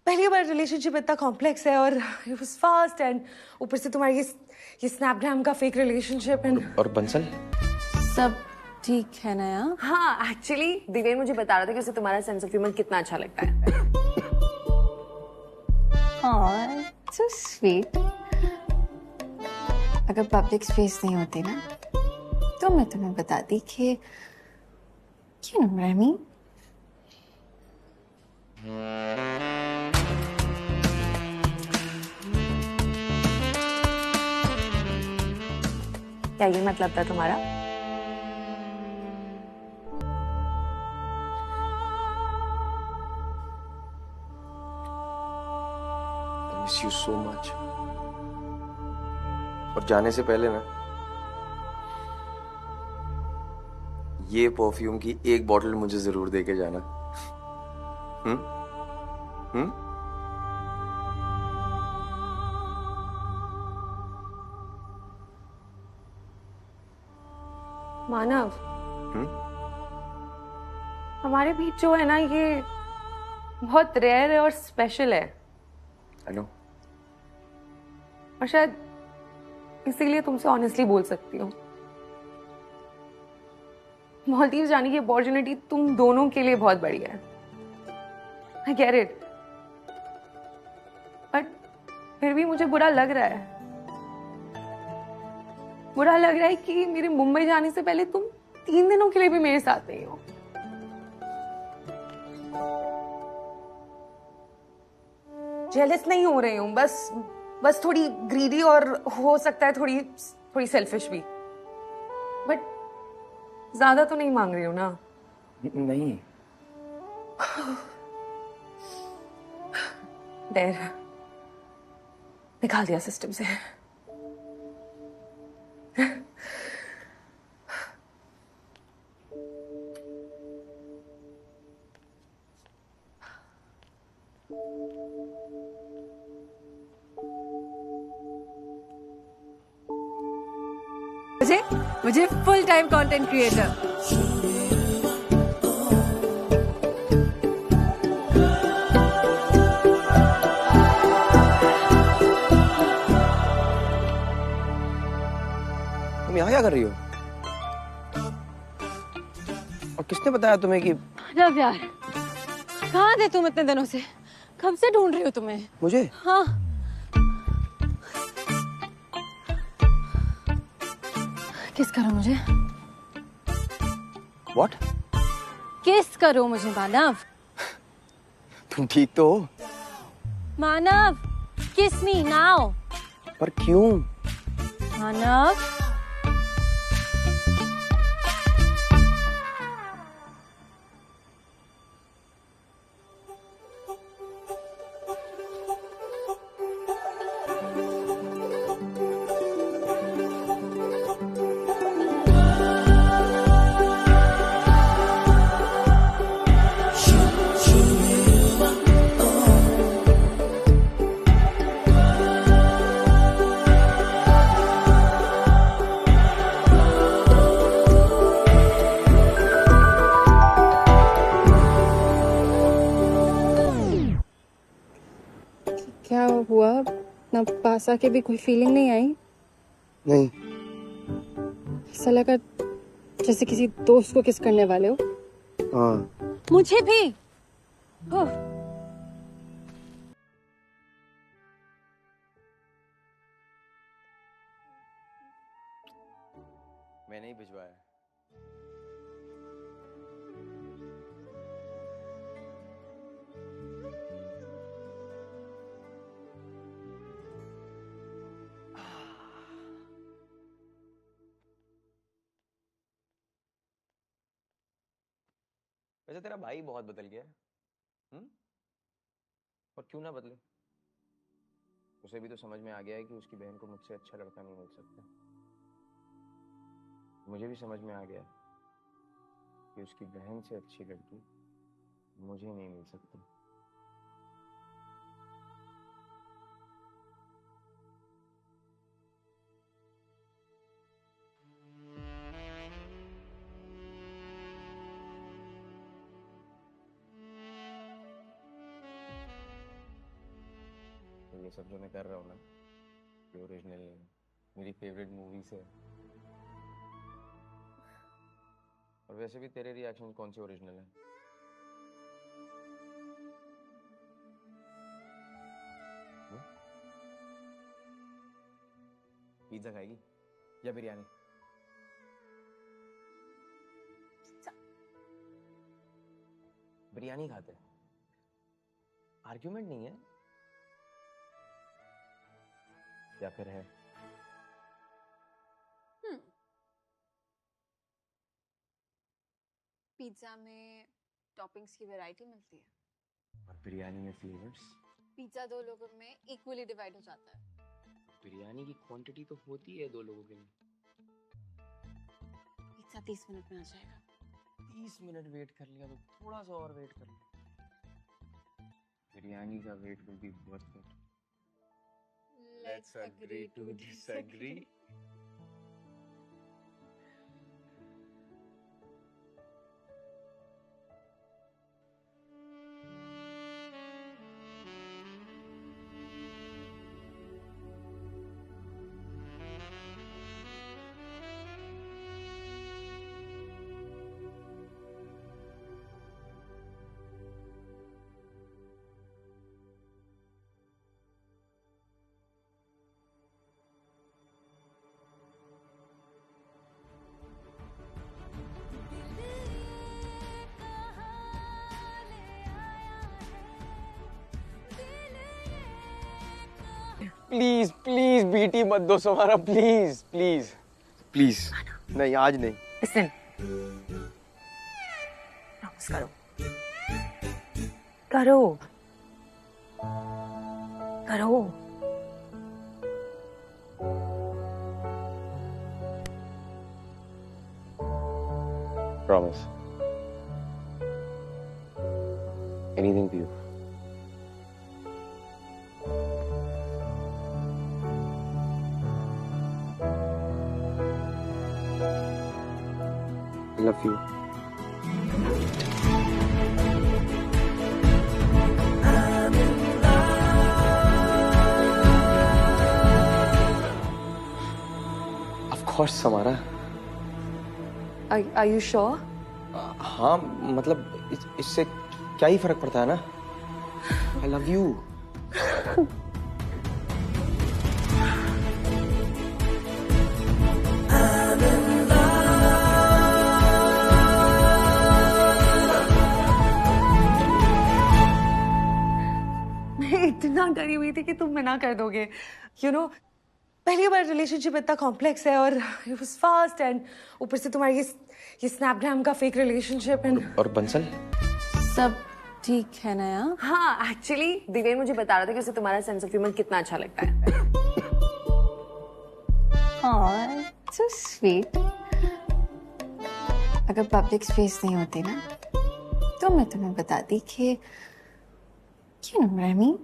पहली बार रिलेशनशिप इतना कॉम्प्लेक्स है और इट वाज फास्ट एंड ऊपर से तुम्हारी ये स्नैपग्राम का फेक रिलेशनशिप एंड और बंसल सब ठीक है ना यार? हाँ एक्चुअली दिवेन मुझे बता रहा था कि उसे तुम्हारा सेंस ऑफ ह्यूमर कितना अच्छा लगता है। हाँ, so sweet. अगर पब्लिक स्पेस नहीं होती ना तो मैं तुम्हें बताती कि you know what I mean? क्या ये मतलब था तुम्हारा? I miss you so much. और जाने से पहले ना ये परफ्यूम की एक बॉटल मुझे जरूर देके जाना। मानव, हमारे बीच जो है ना ये बहुत रेयर है और स्पेशल है। I know. और शायद इसीलिए तुमसे ऑनेस्टली बोल सकती हूँ। मालदीव जाने की अपॉर्चुनिटी तुम दोनों के लिए बहुत बढ़िया है। I get it. बट फिर भी मुझे बुरा लग रहा है। बुरा लग रहा है कि मेरे मुंबई जाने से पहले तुम 3 दिनों के लिए भी मेरे साथ नहीं हो। जेलस नहीं हो रही हूँ, बस थोड़ी ग्रीडी और हो सकता है थोड़ी सेल्फिश भी, बट ज्यादा तो नहीं मांग रही हूँ ना। नहीं। डेर निकाल दिया सिस्टम से। मुझे फुल टाइम कंटेंट क्रिएटर। तुम यहाँ क्या कर रही हो? और किसने बताया तुम्हें कि रब यार, कहाँ थे तुम इतने दिनों से? कब से ढूंढ रही हो तुम्हें? मुझे? हाँ। किस करो मुझे? What? किस करो मुझे मानव? तुम ठीक तो हो? मानव, किस मी नाउ। पर क्यों? मानव, क्या हुआ? ना पास आके भी कोई फीलिंग नहीं आई? नहीं। ऐसा लगा जैसे किसी दोस्त को किस करने वाले हो। हाँ। मुझे भी। ओह, मैंने ही भिजवाया। वैसे तेरा भाई बहुत बदल गया है। और क्यों ना बदले? उसे भी तो समझ में आ गया है कि उसकी बहन को मुझसे अच्छा लड़का नहीं मिल सकता। मुझे भी समझ में आ गया कि उसकी बहन से अच्छी लड़की मुझे नहीं मिल सकती। तो ये सब जो मैं कर रहा हूँ ना, ये ओरिजिनल मेरी फेवरेट मूवी से। और वैसे भी तेरे रिएक्शन कौन से ओरिजिनल है? पिज्जा खाएगी या बिरयानी? बिरयानी खाते हैं। आर्ग्यूमेंट नहीं है या फिर है? पिज्जा में टॉपिंग्स की वैरायटी मिलती है और बिरयानी में फ्लेवर्स। पिज्जा 2 लोगों में इक्वली डिवाइड हो जाता है। बिरयानी की क्वांटिटी तो होती है 2 लोगों के लिए। पिज्जा 30 मिनट में आ जाएगा। 30 मिनट वेट कर लिया तो थोड़ा सा और वेट कर लिया। बिरयानी का wait will be worth it. Let's agree to disagree. Please please BT मत दो समारा, प्लीज प्लीज प्लीज। नहीं आज नहीं। Listen. प्रॉमिस करो। करो। करो। Promise. Anything for you. I love you. Of course, Samara. Are you sure? हाँ मतलब इससे क्या ही फर्क पड़ता है ना। I love you. मैं इतना डरी हुई थी कि तुम मना कर दोगे। पहली बार रिलेशनशिप इतना कॉम्प्लेक्स है और इट वाज फास्ट एंड ऊपर से तुम्हारी ये स्नैपग्राम का फेक रिलेशनशिप एंड और बंसल सब ठीक है ना यार? हाँ एक्चुअली दिवेन मुझे बता रहा था कि उसे तुम्हारा सेंस ऑफ ह्यूमर कितना अच्छा लगता है। हाँ, so sweet. अगर पब्लिक स्पेस नहीं होती ना तो मैं तुम्हें बताती कि you know what I mean?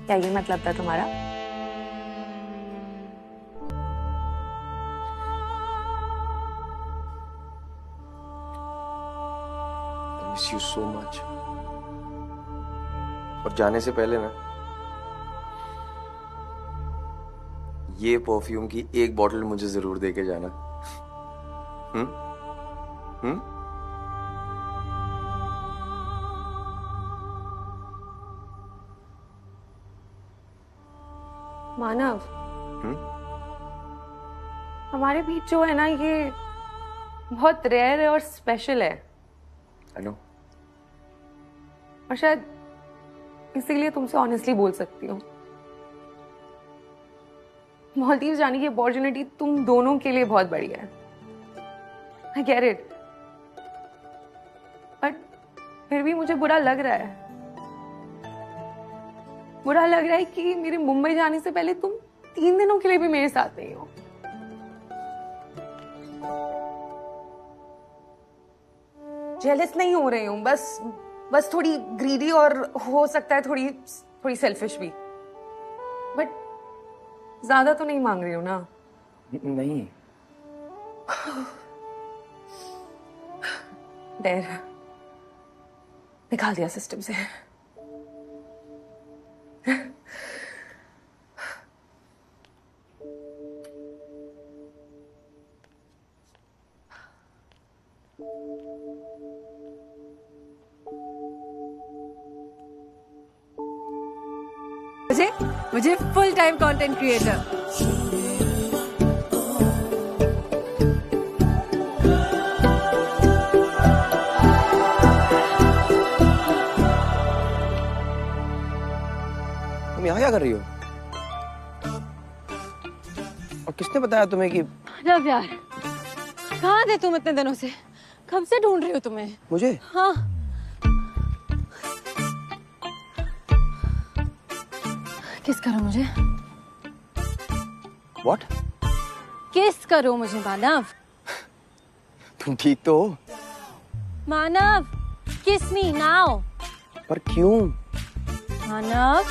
क्या ये मतलब था तुम्हारा? I miss you so much. और जाने से पहले ना ये परफ्यूम की एक बॉटल मुझे जरूर देके जाना। मानव, हमारे बीच जो है ना ये बहुत रेयर है और स्पेशल है। I know. और शायद इसीलिए तुमसे ऑनेस्टली बोल सकती हूँ। मालदीव जाने की अपॉर्चुनिटी तुम दोनों के लिए बहुत बढ़िया है। I get it. बट फिर भी मुझे बुरा लग रहा है। बुरा लग रहा है कि मेरे मुंबई जाने से पहले तुम 3 दिनों के लिए भी मेरे साथ नहीं हो। जेलस नहीं हो रही हूँ, बस थोड़ी ग्रीडी और हो सकता है थोड़ी सेल्फिश भी। बट ज्यादा तो नहीं मांग रही हूँ ना? नहीं। देर निकाल दिया सिस्टम से। मुझे फुल टाइम कंटेंट क्रिएटर। तुम यहाँ क्या कर रही हो? और किसने बताया तुम्हें कि रब यार, कहाँ थे तुम इतने दिनों से? कब से ढूंढ रही हो तुम्हें? मुझे? हाँ। किस करो मुझे? What? किस करो मुझे मानव? तुम ठीक तो हो? मानव, किस मी नाउ। पर क्यों? मानव,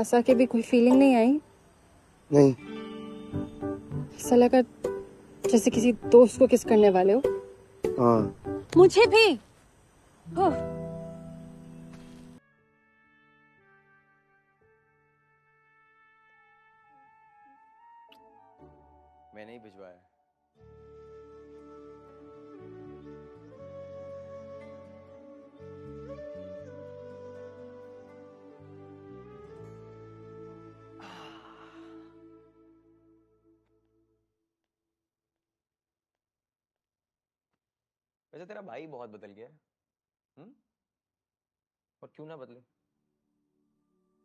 पास आके भी कोई फीलिंग नहीं आई? नहीं। ऐसा लगा जैसे किसी दोस्त को किस करने वाले हो। हाँ। मुझे भी। ओह, मैंने ही भिजवाया। वैसे तेरा भाई बहुत बदल गया है। और क्यों ना बदले?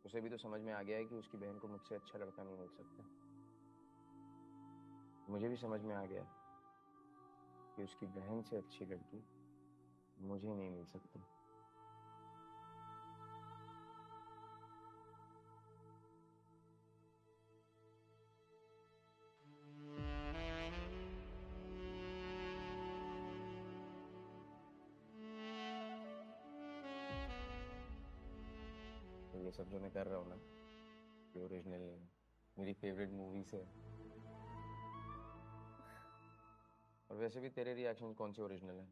उसे भी तो समझ में आ गया है कि उसकी बहन को मुझसे अच्छा लड़का नहीं मिल सकता। मुझे भी समझ में आ गया कि उसकी बहन से अच्छी लड़की मुझे नहीं मिल सकती। तो ये सब जो मैं कर रहा हूँ ना, ये ओरिजिनल मेरी फेवरेट मूवी से। और वैसे भी तेरे रिएक्शन कौन से ओरिजिनल है?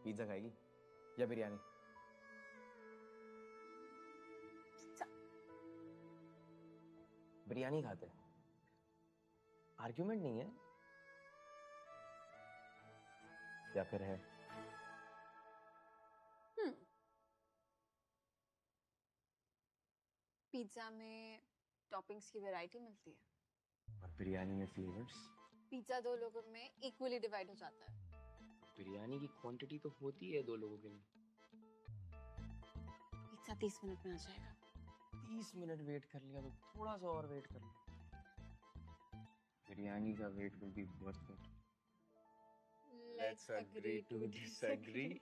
पिज्जा खाएगी या बिरयानी? बिरयानी खाते हैं। आर्ग्यूमेंट नहीं है या फिर है? पिज्जा में टॉपिंग्स की वैरायटी मिलती है और बिरयानी में फ्लेवर्स। पिज्जा दो लोगों में इक्वली डिवाइड हो जाता है। बिरयानी की क्वांटिटी तो होती है 2 लोगों के लिए। पिज्जा 30 मिनट में आ जाएगा। 30 मिनट वेट कर लिया तो थोड़ा सा और वेट कर लिया। बिरयानी का wait will be worth it. Let's agree to disagree.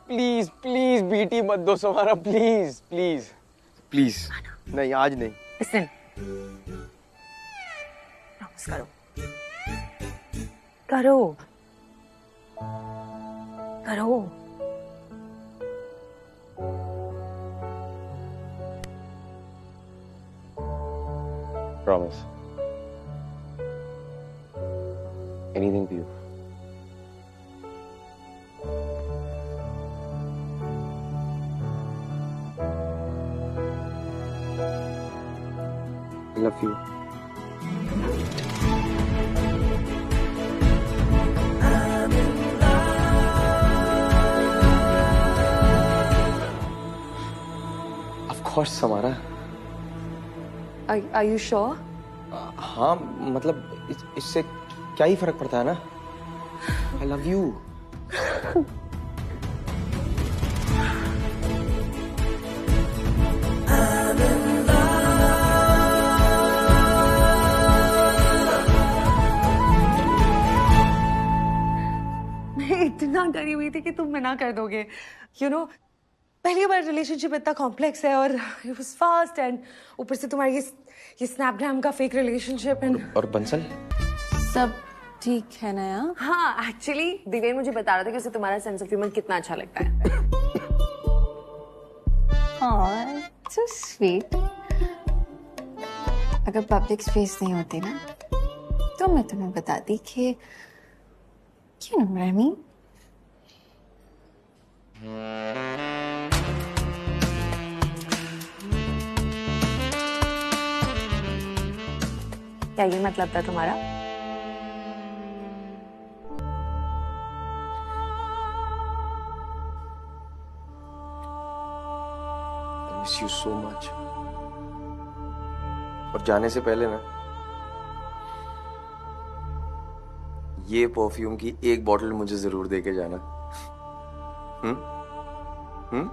Please please BT मत दो समारा, प्लीज प्लीज प्लीज। नहीं आज नहीं। Listen. प्रॉमिस करो। करो। करो। Promise. Anything for you. I love you. Of course, Samara. Are you sure? हाँ मतलब इससे क्या ही फर्क पड़ता है ना। I love you. मैं इतना डरी हुई थी कि तुम मना कर दोगे। पहली बार रिलेशनशिप इतना कॉम्प्लेक्स है और इट वाज फास्ट एंड ऊपर से तुम्हारी ये स्नैपग्राम का फेक रिलेशनशिप एंड और बंसल सब ठीक है ना यार? हाँ, एक्चुअली दिवेन मुझे बता रहा था कि उसे तुम्हारा सेंस ऑफ ह्यूमर कितना अच्छा लगता है। हाँ, सो स्वीट। अगर पब्लिक स्पेस नहीं होती ना तो मैं तुम्हें बताती कि you know what I mean? क्या ये मतलब था तुम्हारा? Miss you so much. और जाने से पहले ना ये परफ्यूम की एक बॉटल मुझे जरूर देके जाना। हम्म? हम्म?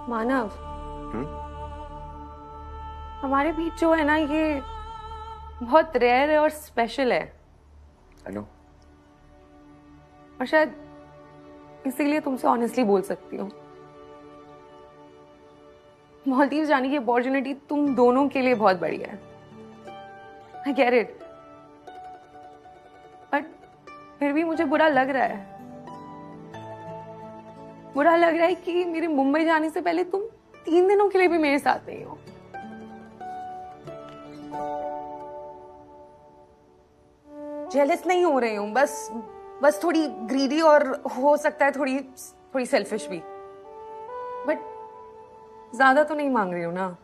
मानव, हम्म? हमारे बीच जो है ना, ये बहुत रेयर है और स्पेशल है। I know. और शायद इसीलिए तुमसे ऑनेस्टली बोल सकती हूँ। मालदीव जाने की अपॉर्चुनिटी तुम दोनों के लिए बहुत बढ़िया है। आई गेट इट, बट फिर भी मुझे बुरा लग रहा है। बुरा लग रहा है कि मेरे मुंबई जाने से पहले तुम 3 दिनों के लिए भी मेरे साथ नहीं हो। जेलस नहीं हो रही हूँ, बस थोड़ी ग्रीडी और हो सकता है थोड़ी सेल्फिश भी, बट ज्यादा तो नहीं मांग रही हूँ ना।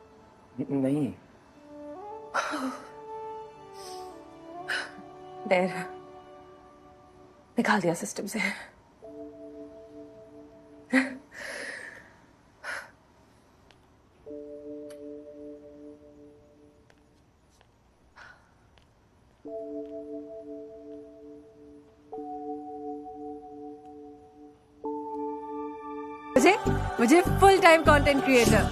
नहीं। देर निकाल दिया सिस्टम से। मुझे मुझे फुल टाइम कंटेंट क्रिएटर।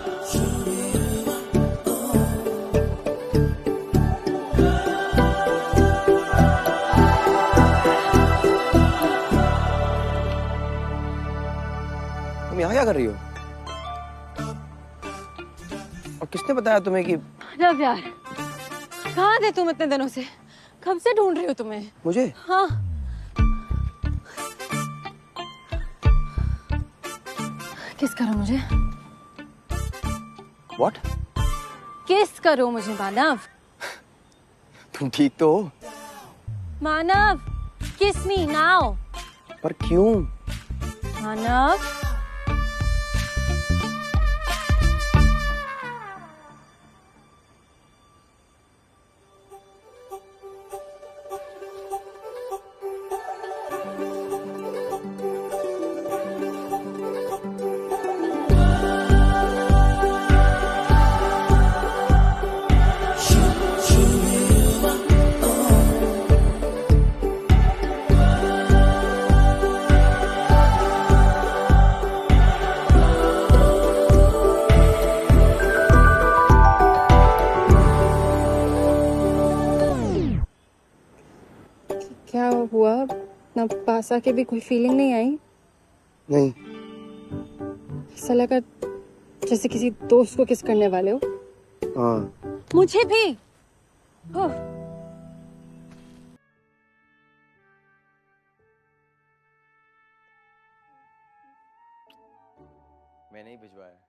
तुम यहाँ क्या कर रही हो? और किसने बताया तुम्हें कि रब यार, कहाँ थे तुम इतने दिनों से? कब से ढूंढ रही हो तुम्हें। मुझे? हाँ, किस करो मुझे। What? किस करो मुझे मानव। तुम ठीक तो हो? मानव, किस मी नाउ। पर क्यों? मानव, क्या हुआ? ना पास आके भी कोई फीलिंग नहीं आई? नहीं। ऐसा लगा जैसे किसी दोस्त को किस करने वाले हो। हाँ। मुझे भी। ओह, मैंने ही भिजवाया।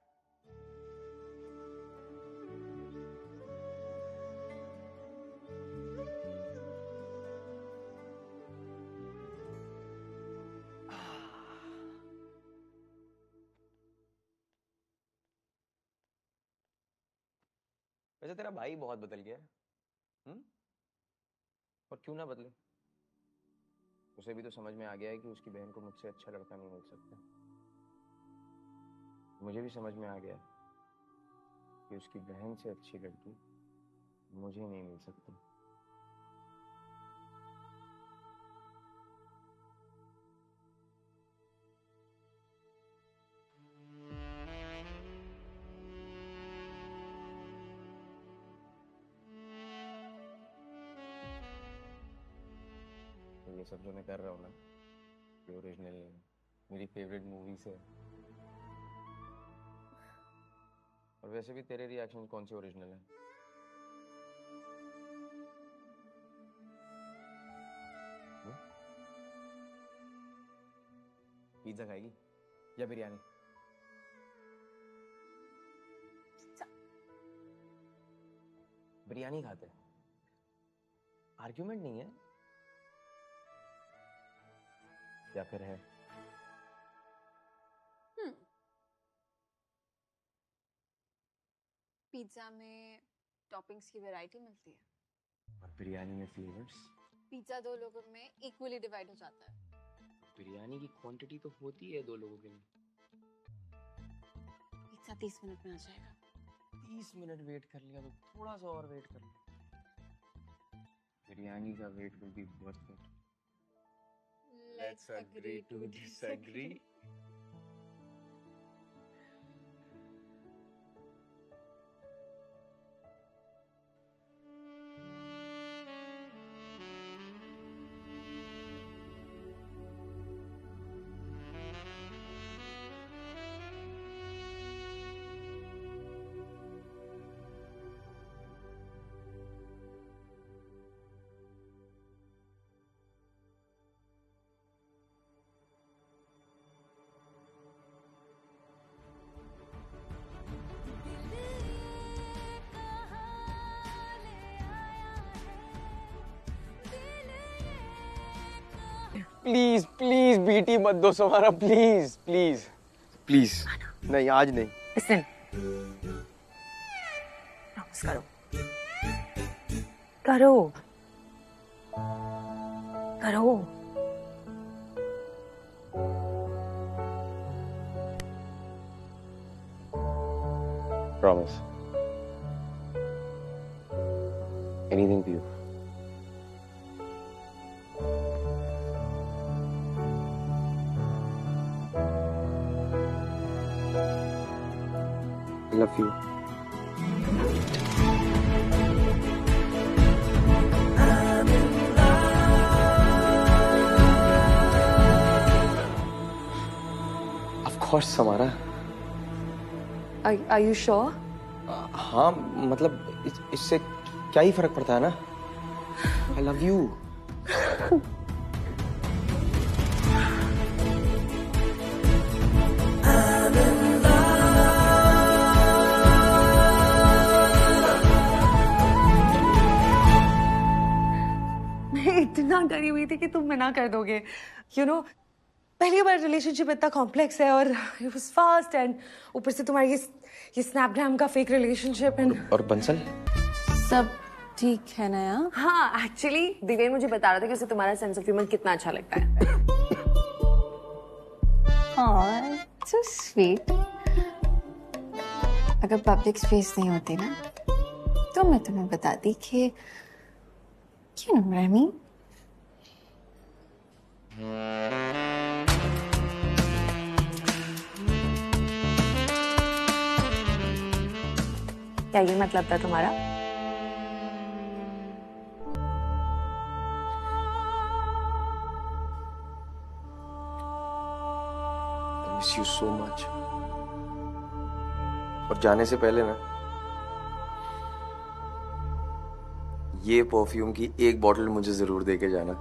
वैसे तेरा भाई बहुत बदल गया है। हम्म? और क्यों ना बदले? उसे भी तो समझ में आ गया है कि उसकी बहन को मुझसे अच्छा लड़का नहीं मिल सकता। मुझे भी समझ में आ गया कि उसकी बहन से अच्छी लड़की मुझे नहीं मिल सकती। तो ये सब जो मैं कर रहा हूँ ना, ये ओरिजिनल मेरी फेवरेट मूवी से। और वैसे भी तेरे रिएक्शन कौन से ओरिजिनल है? पिज्जा खाएगी या बिरयानी? बिरयानी खाते हैं। आर्ग्यूमेंट नहीं है। या फिर है? पिज्जा में टॉपिंग्स की वैरायटी मिलती है और बिरयानी में फ्लेवर्स। पिज्जा 2 लोगों में इक्वली डिवाइड हो जाता है। बिरयानी की क्वांटिटी तो होती है 2 लोगों के लिए। पिज्जा 30 मिनट में आ जाएगा। 30 मिनट वेट कर लिया तो थोड़ा सा और वेट कर लो। बिरयानी का wait will be worth it. Let's agree to disagree. Please please BT मत दो समारा, प्लीज प्लीज प्लीज। नहीं आज नहीं। Listen. प्रॉमिस करो। करो। करो। Promise. Anything for you. I love you. Of course, Samara. Are you sure? हाँ मतलब इससे क्या ही फर्क पड़ता है ना। I love you. मैं इतना डरी हुई थी कि तुम मना कर दोगे। पहली बार रिलेशनशिप इतना कॉम्प्लेक्स है और इट वाज फास्ट एंड ऊपर से तुम्हारी ये स्नैपग्राम का फेक रिलेशनशिप एंड और बंसल सब ठीक है ना यार? हाँ, एक्चुअली दिवेन मुझे बता रहा था कि उसे तुम्हारा सेंस ऑफ ह्यूमर कितना अच्छा लगता है। हाँ, सो स्वीट। अगर पब्लिक स्पेस नहीं होती ना तो मैं तुम्हें बताती कि you know what I mean? क्या ये मतलब था तुम्हारा? I miss you so much. और जाने से पहले ना ये परफ्यूम की एक बॉटल मुझे जरूर देके जाना।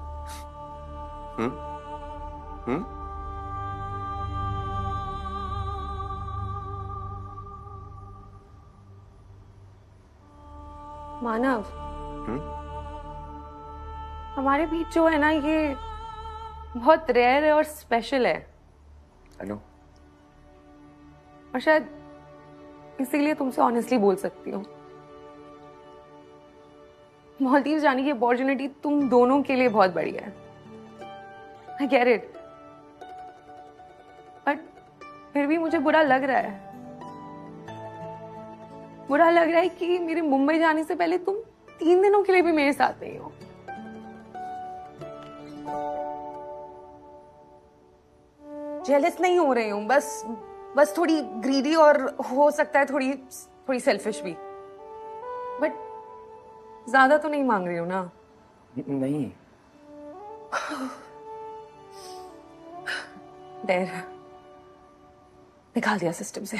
मानव, हमारे बीच जो है ना ये बहुत रेयर है और स्पेशल है। I know. और शायद इसीलिए तुमसे ऑनेस्टली बोल सकती हूँ। मालदीव जाने की अपॉर्चुनिटी तुम दोनों के लिए बहुत बड़ी है। I get it. बट फिर भी मुझे बुरा लग रहा है। बुरा लग रहा है कि मेरे मुंबई जाने से पहले तुम 3 दिनों के लिए भी मेरे साथ नहीं हो। जेलस नहीं हो रही हूँ, बस थोड़ी ग्रीडी और हो सकता है थोड़ी सेल्फिश भी। बट ज्यादा तो नहीं मांग रही हूँ ना? नहीं। देर निकाल दिया सिस्टम से।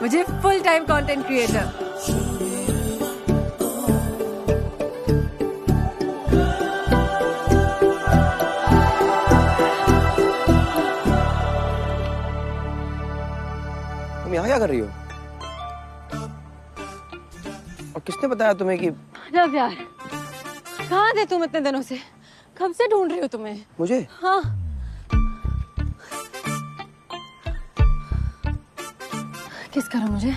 मुझे फुल टाइम कंटेंट क्रिएटर। तुम यहाँ क्या कर रही हो? और किसने बताया तुम्हें कि लव यार, कहाँ थे तुम इतने दिनों से? कब से ढूंढ रही हो तुम्हें? मुझे? हाँ। किस करो मुझे?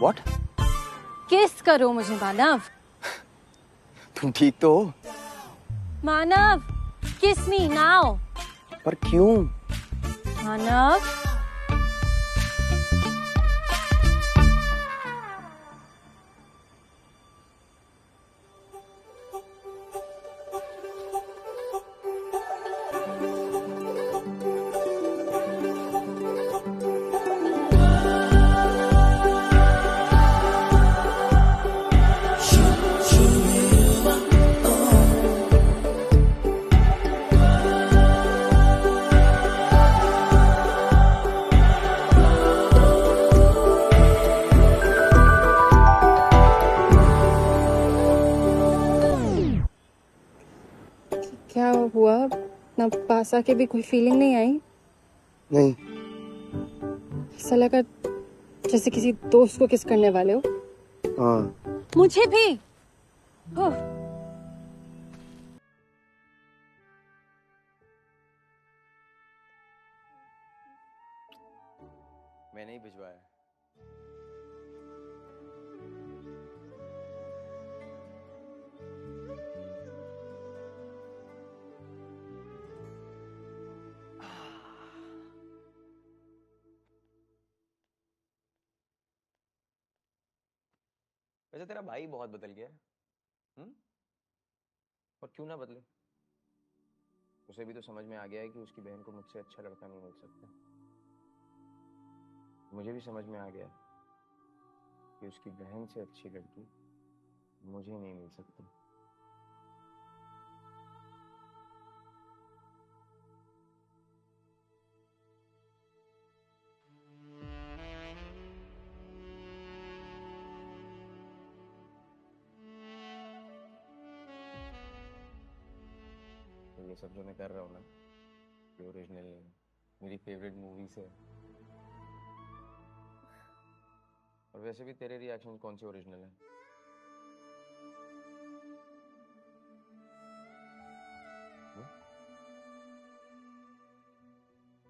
What? किस करो मुझे मानव? तुम ठीक तो हो? मानव, किस मी नाउ। पर क्यों? मानव, क्या हुआ? ना पास आके भी कोई फीलिंग नहीं आई? नहीं। ऐसा लगा जैसे किसी दोस्त को किस करने वाले हो। हाँ। मुझे भी। ओह, मैंने ही भिजवाया। वैसे तेरा भाई बहुत बदल गया है। और क्यों ना बदले? उसे भी तो समझ में आ गया है कि उसकी बहन को मुझसे अच्छा लड़का नहीं मिल सकता। मुझे भी समझ में आ गया कि उसकी बहन से अच्छी लड़की मुझे नहीं मिल सकती। तो ये सब जो मैं कर रहा हूँ ना, ये ओरिजिनल मेरी फेवरेट मूवी से। और वैसे भी तेरे रिएक्शन कौन से ओरिजिनल है?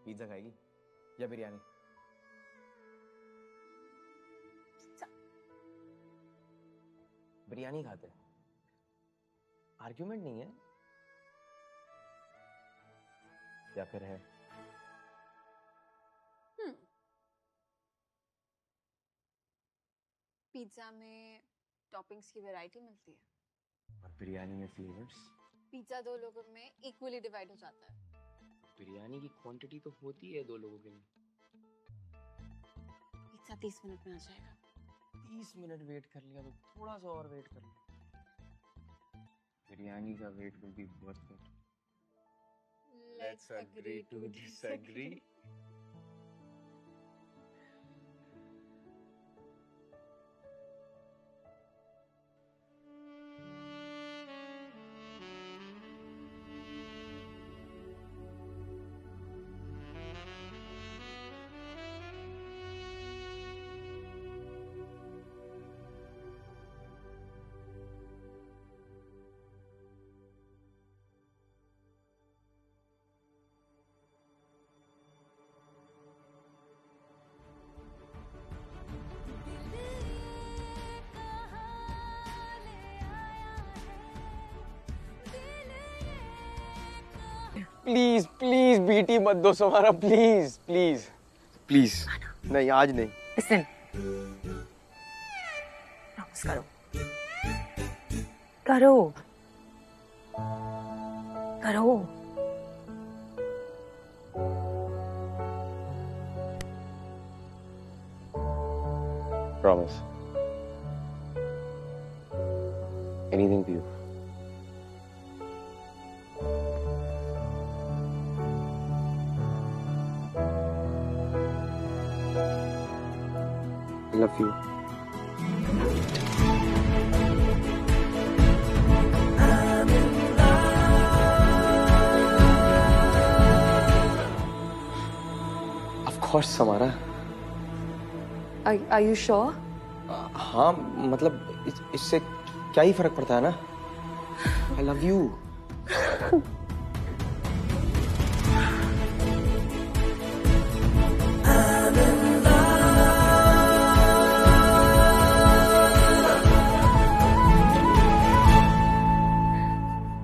पिज्जा खाएगी या बिरयानी? बिरयानी खाते हैं। आर्ग्यूमेंट नहीं है या फिर है? पिज्जा में टॉपिंग्स की वैरायटी मिलती है और बिरयानी में फ्लेवर्स। पिज्जा दो लोगों में इक्वली डिवाइड हो जाता है। बिरयानी की क्वांटिटी तो होती है 2 लोगों के लिए। पिज्जा 30 मिनट में आ जाएगा। 30 मिनट वेट कर लिया तो थोड़ा सा और वेट कर लिया। बिरयानी का wait will be worth it. Let's agree to disagree. Please please BT मत दो समारा, प्लीज प्लीज प्लीज। नहीं आज नहीं। Listen. प्रॉमिस करो। करो। करो। Promise. Anything to you. I love you. Of course, Samara. Are you sure? हाँ मतलब इससे क्या ही फर्क पड़ता है ना। I love you.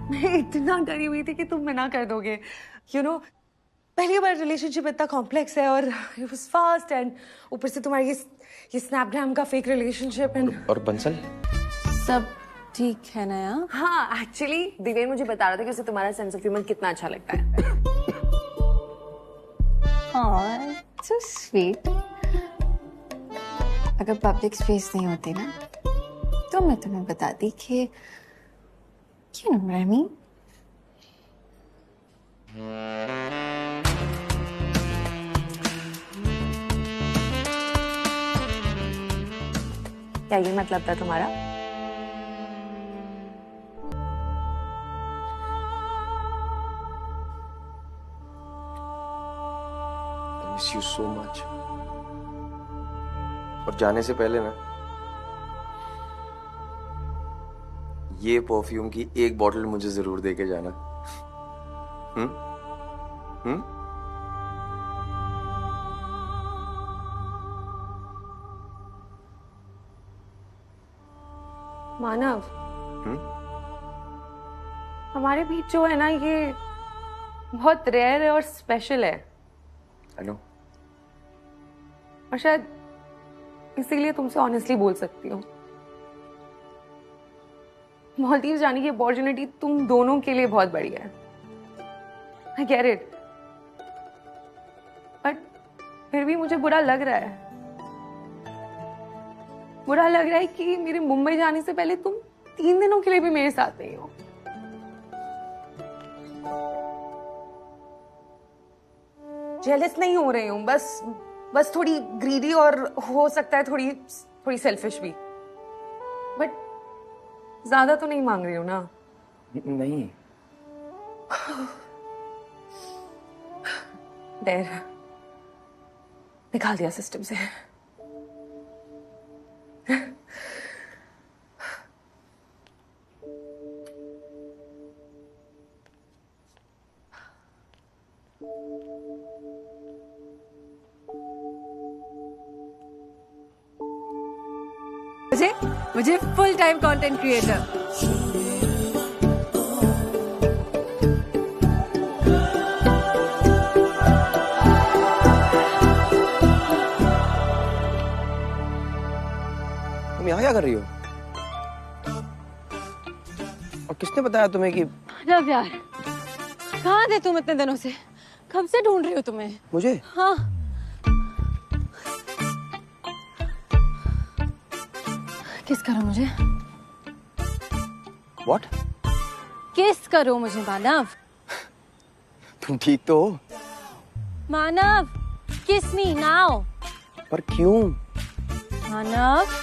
मैं इतना डरी हुई थी कि तुम मना कर दोगे। पहली बार रिलेशनशिप इतना कॉम्प्लेक्स है और इट वाज फास्ट एंड ऊपर से तुम्हारी ये स्नैपग्राम का फेक रिलेशनशिप एंड और बंसल? सब ठीक है ना यार? हाँ, एक्चुअली दिवेन मुझे बता रहा था कि उसे तुम्हारा सेंस ऑफ ह्यूमर कितना अच्छा लगता है। हाँ, सो स्वीट। अगर पब्लिक स्पेस नहीं होती ना तो मैं तुम्हें बताती कि you know what I mean? क्या ये मतलब था तुम्हारा? I miss you so much. और जाने से पहले ना ये परफ्यूम की एक बॉटल मुझे जरूर देके जाना। हम्म? हम्म? मानव, हम्म? हमारे बीच जो है ना ये बहुत रेयर है और स्पेशल है I know. और शायद इसीलिए तुमसे ऑनेस्टली बोल सकती हूँ। मालदीव जाने की अपॉर्चुनिटी तुम दोनों के लिए बहुत बड़ी है। I get it. बट फिर भी मुझे बुरा लग रहा है। बुरा लग रहा है कि मेरे मुंबई जाने से पहले तुम 3 दिनों के लिए भी मेरे साथ नहीं हो। जेलस नहीं हो रही हूँ, बस थोड़ी ग्रीडी और हो सकता है थोड़ी सेल्फिश भी। बट ज्यादा तो नहीं मांग रही हूँ ना? नहीं। देर निकाल दिया सिस्टम से। मुझे फुल टाइम कंटेंट क्रिएटर। तुम यहाँ क्या कर रही हो? और किसने बताया तुम्हें कि रब यार, कहाँ थे तुम इतने दिनों से? कब से ढूंढ रही हो तुम्हें? मुझे? हाँ। किस करो मुझे? What? किस करो मुझे मानव? तुम ठीक तो हो? मानव, किस मी नाउ। पर क्यों? मानव,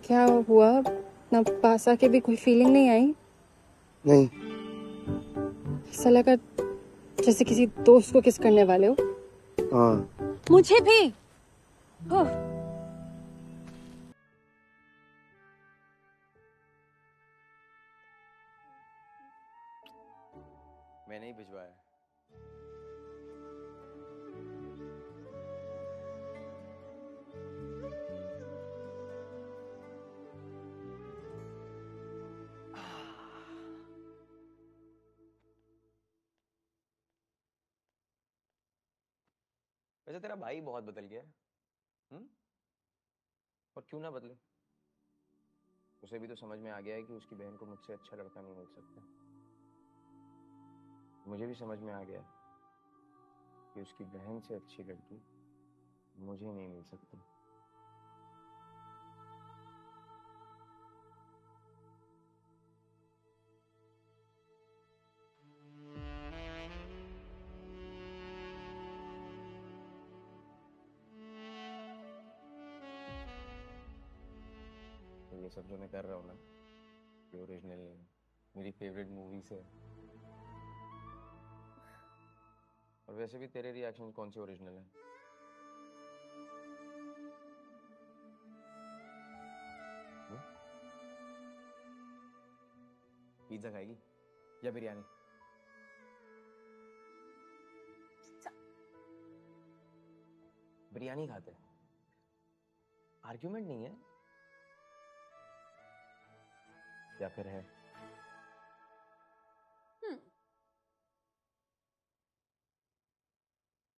क्या हुआ? ना पास आके भी कोई फीलिंग नहीं आई? नहीं। ऐसा लगा जैसे किसी दोस्त को किस करने वाले हो। हाँ। मुझे भी। ओह, मैंने ही भिजवाया। वैसे तेरा भाई बहुत बदल गया है। और क्यों ना बदले? उसे भी तो समझ में आ गया है कि उसकी बहन को मुझसे अच्छा लड़का नहीं मिल सकता। मुझे भी समझ में आ गया कि उसकी बहन से अच्छी लड़की मुझे नहीं मिल सकती। तो ये सब जो मैं कर रहा हूँ ना, ये ओरिजिनल मेरी फेवरेट मूवी से। और वैसे भी तेरे रिएक्शन कौन से ओरिजिनल है? पिज्जा खाएगी या बिरयानी? बिरयानी खाते हैं, आर्ग्यूमेंट नहीं है। या फिर है?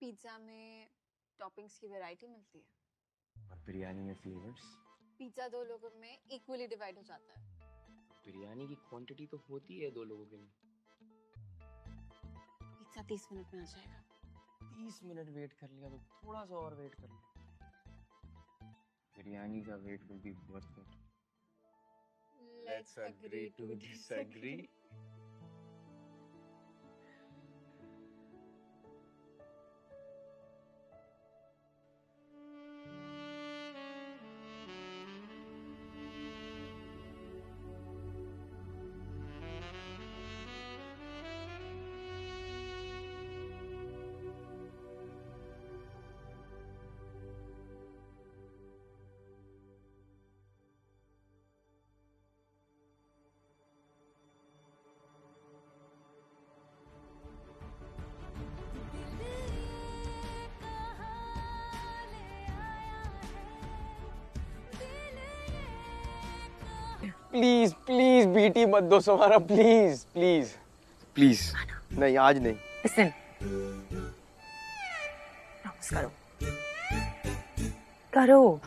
पिज्जा में टॉपिंग्स की वैरायटी मिलती है और बिरयानी में फ्लेवर्स। पिज्जा दो लोगों में इक्वली डिवाइड हो जाता है। बिरयानी की क्वांटिटी तो होती है 2 लोगों के लिए। पिज्जा 30 मिनट में आ जाएगा। 30 मिनट वेट कर लिया तो थोड़ा सा और वेट कर लिया। बिरयानी का wait will be worth it. Let's agree to disagree. Please please BT मत दो समारा, प्लीज प्लीज प्लीज। नहीं आज नहीं। Listen. प्रॉमिस करो। करो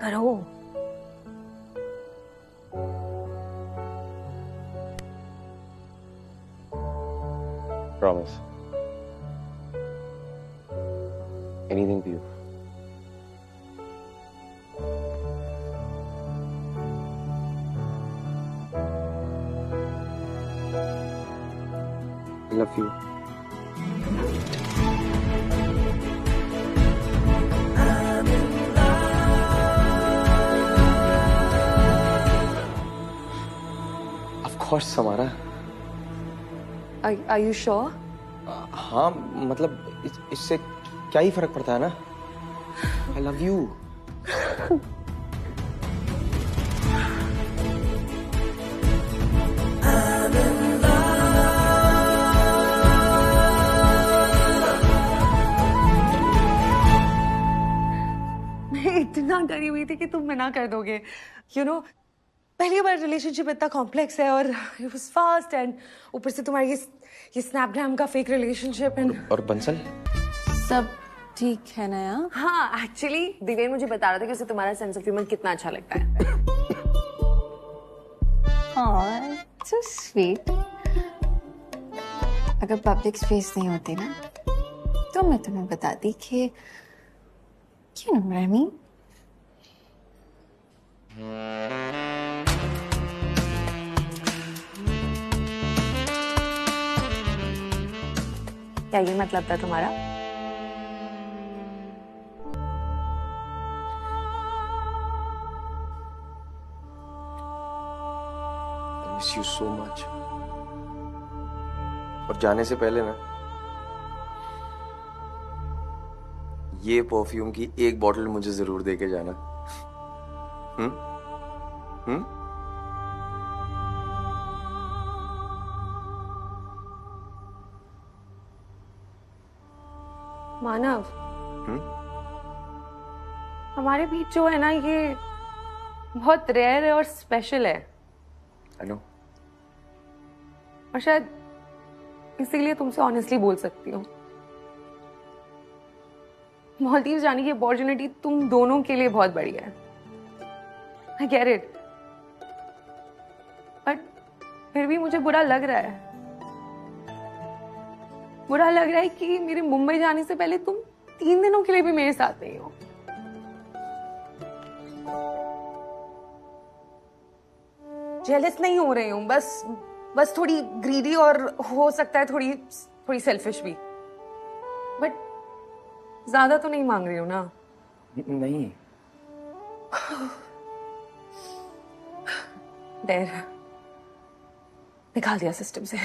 करो। Promise. Anything for you. I love you. Of course, Samara. Are you sure? हाँ मतलब इससे क्या ही फर्क पड़ता है ना। I love you. मैं इतना डरी हुई थी कि तुम मना कर दोगे। पहली बार रिलेशनशिप इतना कॉम्प्लेक्स है और इट वाज फास्ट एंड ऊपर से तुम्हारी ये स्नैपग्राम का फेक रिलेशनशिप एंड और बंसल सब ठीक है ना यार? हाँ, एक्चुअली दिवेन मुझे बता रहा था कि उसे तुम्हारा सेंस ऑफ ह्यूमर कितना अच्छा लगता है। हाँ, सो स्वीट। अगर पब्लिक स्पेस नहीं होती ना तो मैं तुम्हें बताती कि you know what I mean? क्या ये मतलब था तुम्हारा? I miss you so much. और जाने से पहले ना ये परफ्यूम की एक बॉटल मुझे जरूर देके जाना। मानव, हमारे बीच जो है ना ये बहुत रेयर है और स्पेशल है। I know. और शायद इसीलिए तुमसे ऑनेस्टली बोल सकती हूँ। मालदीव जाने की अपॉर्चुनिटी तुम दोनों के लिए बहुत बढ़िया है। I get it. बट फिर भी मुझे बुरा लग रहा है। बुरा लग रहा है कि मेरे मुंबई जाने से पहले तुम 3 दिनों के लिए भी मेरे साथ नहीं हो। जेलस नहीं हो रही हूँ, बस थोड़ी ग्रीडी और हो सकता है थोड़ी सेल्फिश भी, बट ज्यादा तो नहीं मांग रही हूँ ना? नहीं। देर निकाल दिया सिस्टम से।